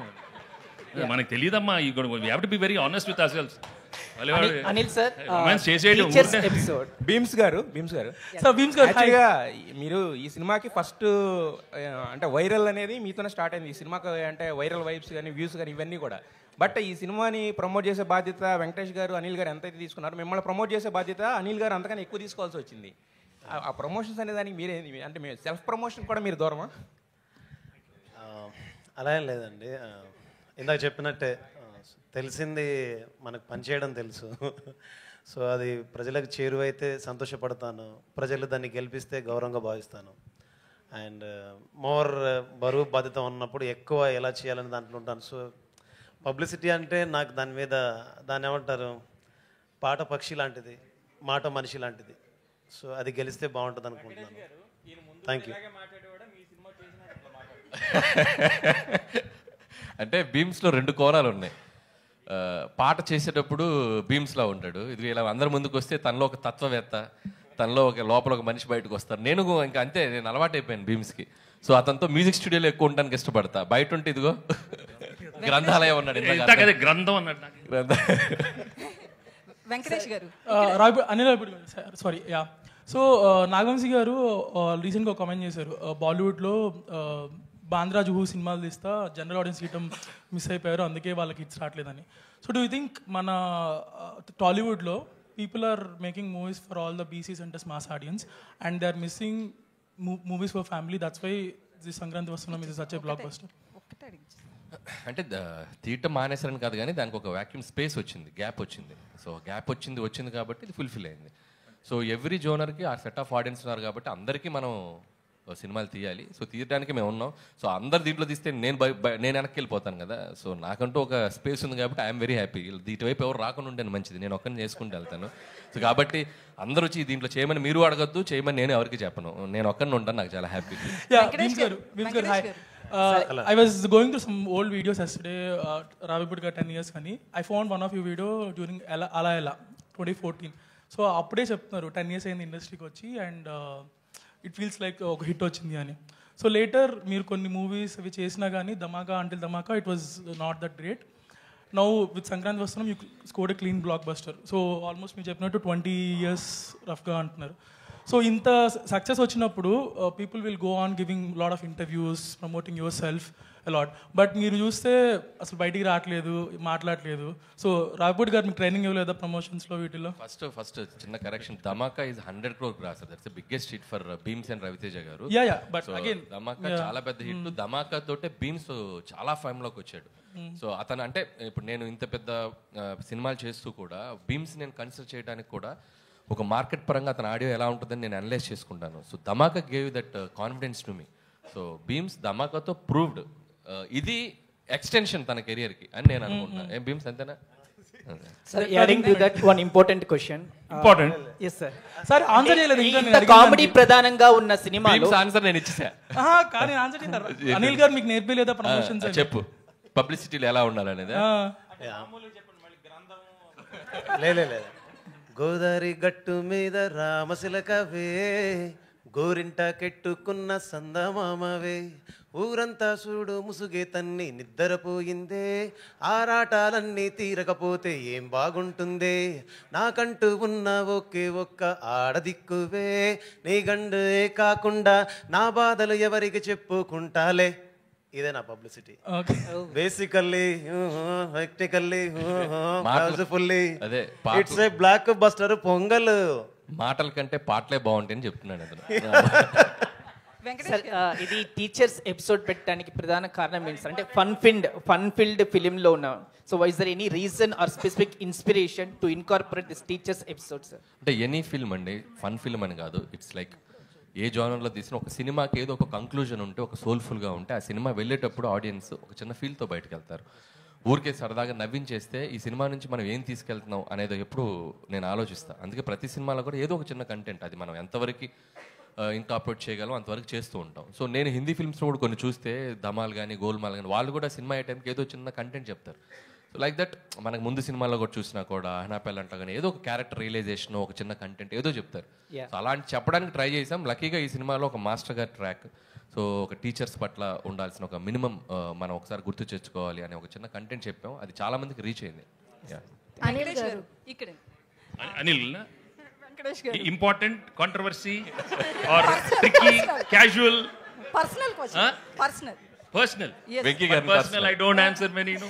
మనకు తెలియదమ్మా. ఈ have to be very honest with our selves. Anil sir Bheems గారు యాక్చువల్గా మీరు ఈ సినిమాకి ఫస్ట్ అంటే వైరల్ అనేది మీతోనే స్టార్ట్ అయింది. ఈ సినిమాకి అంటే వైరల్ వైబ్స్ కానీ వ్యూస్ కానీ ఇవన్నీ కూడా. బట్ ఈ సినిమాని ప్రమోట్ చేసే బాధ్యత వెంకటేష్ గారు, అనిల్ గారు ఎంతైతే తీసుకున్నారు, మిమ్మల్ని ప్రమోట్ చేసే బాధ్యత అనిల్ గారు అంతకన్నా ఎక్కువ తీసుకోవాల్సి వచ్చింది. ఆ ప్రమోషన్స్ అనే దానికి మీరేంది అంటే మీరు సెల్ఫ్ ప్రమోషన్ కూడా మీరు దూరమా? అలా ఏం లేదండి. ఇందాక చెప్పినట్టే తెలిసింది మనకు పనిచేయడం తెలుసు. సో అది ప్రజలకు చేరువైతే సంతోషపడతాను, ప్రజలు దాన్ని గెలిపిస్తే గౌరవంగా భావిస్తాను. అండ్ మోర్ బరువు బాధ్యత ఉన్నప్పుడు ఎక్కువ ఎలా చేయాలని దాంట్లో ఉంటాను. సో పబ్లిసిటీ అంటే నాకు దాని మీద దాన్ని ఏమంటారు, పాట పక్షి లాంటిది, మాట మనిషి లాంటిది. సో అది గెలిస్తే బాగుంటుంది అనుకుంటున్నాను. Thank you. అంటే బీమ్స్లో 2 కోణాలు ఉన్నాయి. పాట చేసేటప్పుడు బీమ్స్లా ఉంటాడు, ఇది ఇలా అందరి ముందుకు వస్తే తనలో ఒక తత్వవేత్త, తనలో ఒక లోపల ఒక మనిషి బయటకు వస్తారు. నేను ఇంకా అంతే, నేను అలవాటైపోయాను బీమ్స్కి. సో అతనితో మ్యూజిక్ స్టూడియోలో ఎక్కువ ఉండడానికి ఇష్టపడతా. బయట ఉంటే ఇదిగో గ్రంథాలయం ఉన్నాడు, గ్రంథం అన్నాడు. Venkatesh garu Anil sorry yeah. So Nagavamsi garu రీసెంట్గా కామెంట్ చేశారు, బాలీవుడ్లో బాంద్రా జుహూ సినిమాలు తీస్తా జనరల్ ఆడియన్స్ హిటం మిస్ అయిపోయారు, అందుకే వాళ్ళకి హిట్స్ రావట్లేదని. సో డూ యూ థింక్ మన టాలీవుడ్లో people are making movies for all the BC centres mass audience and they are missing movies for family, that's why the Sankranti వస్తున్నాం ఇది సచ్ ఏ బ్లాక్ బస్టర్? అంటే తీయటం మానేసారని కాదు కానీ దానికి ఒక వ్యాక్యూమ్ స్పేస్ వచ్చింది, గ్యాప్ వచ్చింది. సో గ్యాప్ వచ్చింది కాబట్టి ఇది ఫుల్ఫిల్ అయింది. సో ఎవ్రీ జోనర్కి ఆ సెట్ ఆఫ్ ఆడియన్స్ ఉన్నారు కాబట్టి అందరికీ మనం సినిమాలు తీయాలి. సో తీయడానికి మేము ఉన్నాం. సో అందరు దీంట్లో తీస్తే నేను వెనక్కి వెళ్ళిపోతాను కదా. సో నాకంటూ ఒక స్పేస్ ఉంది కాబట్టి ఐఎమ్ వెరీ హ్యాపీ. ఇటువైపు ఎవరు రాకుండా ఉంటేనే మంచిది, నేను ఒక్కరిని చేసుకుంటూ వెళ్తాను. సో కాబట్టి అందరూ వచ్చి దీంట్లో చేయమని మీరు అడగద్దు, చేయమని నేను ఎవరికి చెప్పను, నేను ఒక్కరిని ఉంటాను, నాకు చాలా happy. I was going through some old videos yesterday, Ravipudga 10 years కానీ I found one of your video during Ala Ela 2014. So అప్పుడే చెప్తున్నారు 10 years అయింది ఇండస్ట్రీకి వచ్చి అండ్ ఇట్ ఫీల్స్ లైక్ ఒక హిట్ వచ్చింది అని. సో లేటర్ మీరు కొన్ని మూవీస్ అవి చేసినా కానీ Dhamaka until Dhamaka it was not that great. Now with Sankranthi Vasthunnam you scored a clean blockbuster. So almost మీరు చెప్పినట్టు 20 years రఫ్గా అంటున్నారు. సో ఇంత సక్సెస్ వచ్చినప్పుడు people will go on giving lot of interviews promoting yourself a lot. But మీరు చూస్తే అసలు బయటికి రావట్లేదు, మాట్లాడలేదు. సో రాఘపూడి గారు మీకు ట్రైనింగ్ ఇవ్వలేదా ప్రమోషన్స్లో వీటిలో? ఫస్ట్ చిన్న correction, Dhamaka is 100 crore gross. That's the biggest hit for Bheems and Ravi Teja garu. But again ధమాకా చాలా పెద్ద హిట్. ధమాకా తోటే భీమ్స్ చాలా ఫేమ్లోకి వచ్చాడు. సో అతను అంటే ఇప్పుడు నేను ఇంత పెద్ద సినిమాలు చేస్తూ కూడా భీమ్స్ నేను కన్సిడర్ చేయడానికి కూడా ఒక మార్కెట్ పరంగా అతని ఆడియో ఎలా ఉంటుందని నేను అనలైజ్ చేసుకుంటాను. So Dhamaka gave that confidence to me. So Bheems ధమాకాతో ప్రూవ్డ్ ఇది ఎక్స్టెన్షన్ తన కెరియర్కి అని నేను అనుకుంటున్నాను. ఏం భీమ్స్ అంతేనా? Sir, adding to that one important question. Important. Yes, sir. Sir, answer చేయలేదు ఇంకా నేను కామెడీ ప్రధానంగా ఉన్న సినిమాలో భీమ్స్ ఆన్సర్ నేను ఇచ్చేసా. కానీ ఆన్సర్ చేశారు. అనిల్ గారు మీకు నేర్పలేదా ప్రమోషన్స్? చెప్పు, పబ్లిసిటీలో ఎలా ఉండాలనేది. లేదు గోదావరి గట్టు మీద రామశిలకవే, గోరింట కెట్టుకున్న సందమామవే, ఊరంతా చూడు ముసుగే తన్ని నిద్రపోయిందే, ఆరాటాలన్నీ తీరకపోతే ఏం బాగుంటుందే, నాకంటూ ఉన్న ఒకే ఒక్క ఆడదిక్కువే, నీ గండే కాకుండా నా బాధలు ఎవరికి చెప్పుకుంటాలే. ఇదే నా publicity. Basically technically fully it's a block buster pongal. మాటల కంటే పాటలే బాగుంటాయని చెప్తున్నాను అతను. సార్ ఇది టీచర్స్ ఎపిసోడ్ పెట్టడానికి ప్రధాన కారణం ఏంటి సార్? అంటే ఫన్ ఫిల్డ్ ఫిలింలో ఉన్నాం. So was there any reason or specific inspiration to incorporate this teachers episode sir? అంటే ఎనీ ఫిల్మ్ అండి, ఫన్ ఫిల్మ్ అని కాదు. ఇట్స్ లైక్ ఏ జానర్లో తీసిన ఒక సినిమాకి ఏదో ఒక కంక్లూజన్ ఉంటే, ఒక సోల్ఫుల్గా ఉంటే, ఆ సినిమా వెళ్ళేటప్పుడు ఆడియన్స్ ఒక చిన్న ఫీల్తో బయటకు వెళ్తారు. ఊరికే సరదాగా నవ్వించేస్తే ఈ సినిమా నుంచి మనం ఏం తీసుకెళ్తున్నాం అనేది ఎప్పుడు నేను ఆలోచిస్తాను. అందుకే ప్రతి సినిమాలో కూడా ఏదో ఒక చిన్న కంటెంట్, అది మనం ఎంతవరకు ఇన్కార్పొరేట్ చేయగలం అంతవరకు చేస్తూ ఉంటాం. సో నేను హిందీ ఫిల్మ్స్లో కూడా కొన్ని చూస్తే, ధమాల్ కానీ గోల్మాల్ కానీ, వాళ్ళు కూడా సినిమా అయ్యే టైంకి ఏదో చిన్న కంటెంట్ చెప్తారు. సో లైక్ దట్ మనకు ముందు సినిమాలో కూడా చూసినా కూడా అహనాపెల్ అంటా కానీ ఏదో ఒక క్యారెక్టర్ రియలైజేషన్, ఒక చిన్న కంటెంట్ ఏదో చెప్తారు. సో అలాంటి చెప్పడానికి ట్రై చేసాం. లక్కీగా ఈ సినిమాలో ఒక మాస్టర్ గారి ట్రాక్, సో ఒక టీచర్స్ పట్ల ఉండాల్సిన ఒక మినిమం మనం ఒకసారి గుర్తు తెచ్చుకోవాలి అనే ఒక చిన్న కంటెంట్ చెప్పాం. అది చాలా మందికి రీచ్ అయింది. అనిల్ గారు ఇక్కడే. Anil important controversy or tricky casual personal question. Personal Venky garu personal I don't answer many no.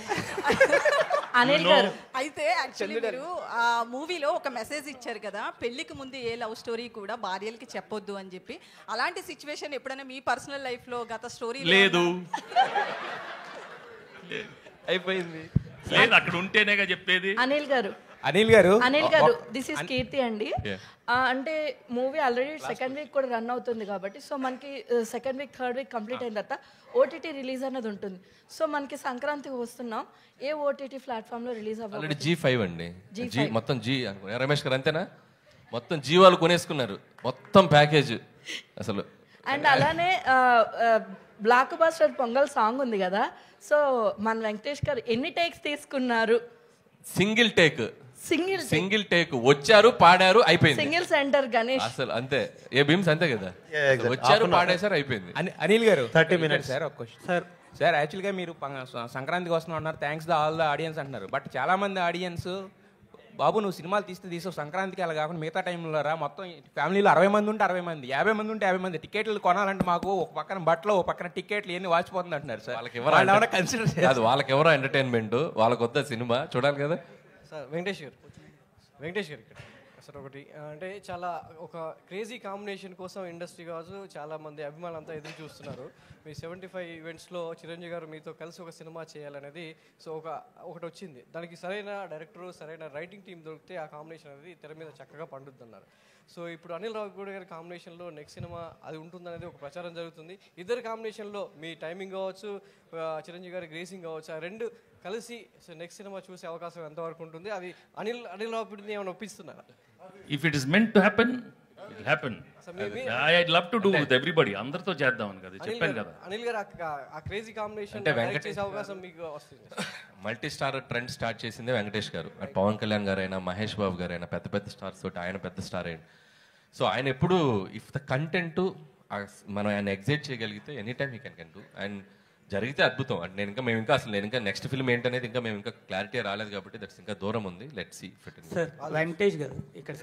Anil garu అయితే యాక్చువల్లీ మీరు ఆ మూవీలో ఒక మెసేజ్ ఇచ్చారు కదా, పెళ్లికి ముందు ఏ లవ్ స్టోరీ కూడా భార్యలకి చెప్పొద్దు అని చెప్పి. అలాంటి సిచ్యువేషన్ ఎప్పుడైనా మీ పర్సనల్ లైఫ్ లో గత స్టోరీ లేదు? అయిపోయింది లేదు, అక్కడ ఉంటేనేగా చెప్పేది. అనిల్ గారు దిస్ ఇస్ కీర్తి అండి. అంటే మూవీ ఆల్రెడీ సెకండ్ వీక్ కూడా రన్ అవుతుంది కాబట్టి, సో మనకి second week third week complete అయిన తర్వాత ఓటీటీ రిలీజ్ అనేది ఉంటుంది. సో మనకి సంక్రాంతికి వస్తున్నాం, ఏ ఓటీటీ ప్లాట్ఫామ్ లో రిలీజ్ అవ్వాలి? G5 అండి. మొత్తం జీ అనుకున్నా. రమేష్ గారు అంతేనా? మొత్తం జీ వాళ్ళు కొనేసుకున్నారు మొత్తం ప్యాకేజ్ అసలు. అండ్ అలానే బ్లాక్ బస్టర్ పొంగల్ సాంగ్ ఉంది కదా, సో మన వెంకటేష్ గారు ఎన్ని టేక్స్ తీసుకున్నారు? సింగిల్ టేక్ వచ్చారు, పాడారు, అయిపోయింది. సింగిల్ సెంటర్ గణేష్ అసలు అంతే. ఏ భీమ్స్ అంతే కదా, వచ్చారు, పాడేశారు, అయిపోయింది. అనిల్ గారు 30 minutes సార్ ఒక క్వశ్చన్. సార్ యాక్చువల్గా మీరు సంక్రాంతికి వస్తున్నాం అన్నారు, thanks the all the audience అంటున్నారు. బట్ చాలా మంది ఆడియన్స్, బాబు నువ్వు సినిమాలు తీసావు సంక్రాంతికి అలా కాకుండా మిగతా టైంలో రా, మొత్తం ఫ్యామిలీలో 60 మంది ఉంటే 60 మంది, 50 మంది ఉంటే 50 మంది, టికెట్లు కొనాలంటే మాకు ఒక పక్కన బట్టలు, ఒక పక్కన టికెట్లు ఎన్ని వాచిపోతుంది అంటున్నారు సార్. వాళ్ళకి ఎవరో ఎంటర్టైన్మెంట్, వాళ్ళకి వద్ద సినిమా చూడాలి కదా. సార్ వెంకటేష్ గారు ఇక్కడ సార్ ఒకటి అంటే చాలా ఒక క్రేజీ కాంబినేషన్ కోసం ఇండస్ట్రీ కావచ్చు చాలా మంది అభిమానులు అంతా ఎదురు చూస్తున్నారు. మీ 75 ఈవెంట్స్లో చిరంజీవి గారు మీతో కలిసి ఒక సినిమా చేయాలనేది సో ఒకటి వచ్చింది. దానికి సరైన డైరెక్టర్, సరైన రైటింగ్ టీం దొరికితే ఆ కాంబినేషన్ అనేది తెర మీద చక్కగా పండుతున్నారు. సో ఇప్పుడు అనిల్ రావిపూడి గారి కాంబినేషన్లో నెక్స్ట్ సినిమా అది ఉంటుందనేది ఒక ప్రచారం జరుగుతుంది. ఇద్దరు కాంబినేషన్లో మీ టైమింగ్ కావచ్చు, చిరంజీవి గారి గ్రేసింగ్ కావచ్చు, ఆ రెండు కలిసి నెక్స్ట్ సినిమా చూసే అవకాశం ఎంతవరకు ఉంటుంది? అది అనిల్ రావిపూడిని ఏమైనా ఒప్పిస్తున్నారా? If it is meant to happen it will happen. I love to do with everybody, అందరితో చేద్దామని కదా చెప్పాను కదా. అనిల్ గారు ఆ క్రేజీ కాంబినేషన్ చేసే అవకాశం మీకు వస్తుంది. మల్టీ స్టార్ ట్రెండ్ స్టార్ట్ చేసిందే వెంకటేష్ గారు. అటు పవన్ కళ్యాణ్ గారు అయినా, మహేష్ బాబు గారు అయినా, పెద్ద పెద్ద స్టార్స్ తోటి ఆయన పెద్ద స్టార్ అయ్యింది. సో ఆయన ఎప్పుడు ఇఫ్ ద కంటెంట్ మనం ఆయన ఎగ్జైట్ చేయగలిగితే any time he can do. And జరిగితే అద్భుతం. అంటే నేను ఇంకా నెక్స్ట్ ఫిల్మ్ ఏంటనేది ఇంకా మేము ఇంకా క్లారిటీ రాలేదు కాబట్టి దట్స్ ఇంకా దూరం ఉంది. Let's see fit. Sir Venkatesh garu ఇక్కడ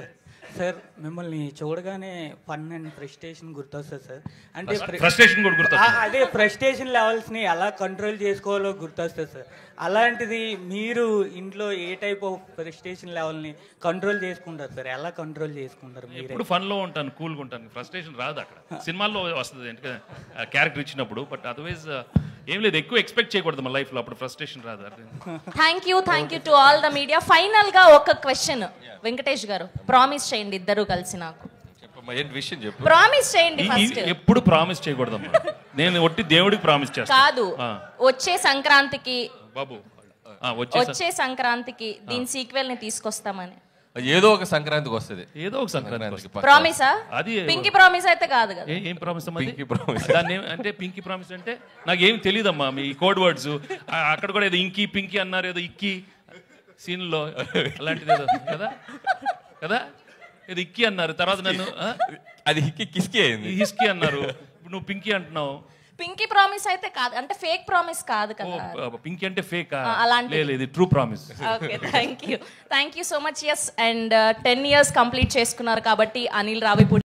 సార్ మిమ్మల్ని చూడగానే ఫన్ అండ్ ఫ్రస్ట్రేషన్ గుర్తొస్తుంది సార్. అంటే ఫ్రస్ట్రేషన్ కూడా గుర్తొస్తుంది. అదే ఫ్రస్ట్రేషన్ లెవెల్స్ని ఎలా కంట్రోల్ చేసుకోవాలో గుర్తొస్తుంది సార్. అలాంటిది మీరు ఇంట్లో ఏ టైప్ ఆఫ్ ఫ్రస్ట్రేషన్ లెవెల్ని కంట్రోల్ చేసుకుంటారు సార్? ఎలా కంట్రోల్ చేసుకుంటారు మీరు? ఇప్పుడు ఫన్లో ఉంటాను, కూల్గా ఉంటాను, ఫ్రస్ట్రేషన్ రాదు. అక్కడ సినిమాల్లో వస్తుంది ఎందుకంటే క్యారెక్టర్ ఇచ్చినప్పుడు. బట్ అదర్వైజ్ ఏం లేదు, ఎక్కువ ఎక్స్పెక్ట్ చేయకూడదు మన లైఫ్లో, అప్పుడు ఫ్రస్ట్రేషన్ రాదు. Thank you to all the media. Final గా ఒక క్వశ్చన్ వెంకటేష్ గారు, ప్రామిస్ చేయండి ఇద్దరు కలిసి నాకు. విషయం చెప్పు. ప్రామిస్ చేయండి ఫస్ట్. ఎప్పుడు ప్రామిస్ చేయకూడదమ్మా. నేను ఒట్టి దేవుడికి ప్రామిస్ చేస్తాను. కాదు, వచ్చే సంక్రాంతికి బాబు వచ్చే సంక్రాంతికి దీని సీక్వెల్ ని తీసుకొస్తామని. ఏదో ఒక సంక్రాంతికి వస్తుంది. ఏదో ఒక సంక్రాంతికి ప్రామిసా? అది పింకీ ప్రామిస్ అయితే కాదు కదా. ఏం ప్రామిస్ అమ్మా? పింకీ ప్రామిస్. దాన్ని అంటే పింకీ ప్రామిస్ అంటే నాకేం తెలియదమ్మా మీ కోడ్ వర్డ్స్. అక్కడ కూడా ఏదో ఇంకీ పింకీ అన్నారు, ఏదో ఇక్కి సీన్లో అలాంటిది ఏదో కదా కదా ఏదో ఇక్కి అన్నారు. తర్వాత నన్ను అది హిక్కి కిస్కి అయింది, హిస్కి అన్నారు. ఇప్పుడు నువ్వు పింకీ అంటున్నావు. పింకీ ప్రామిస్ అయితే కాదు, అంటే ఫేక్ ప్రామిస్ కాదు కదా. పింకీ అంటే ఫేక్ అలాంటి లేదు, ఇది true promise. Okay, thank you so much. Yes, and 10 years complete చేసుకున్నారు కాబట్టి అనిల్ రావిపూడి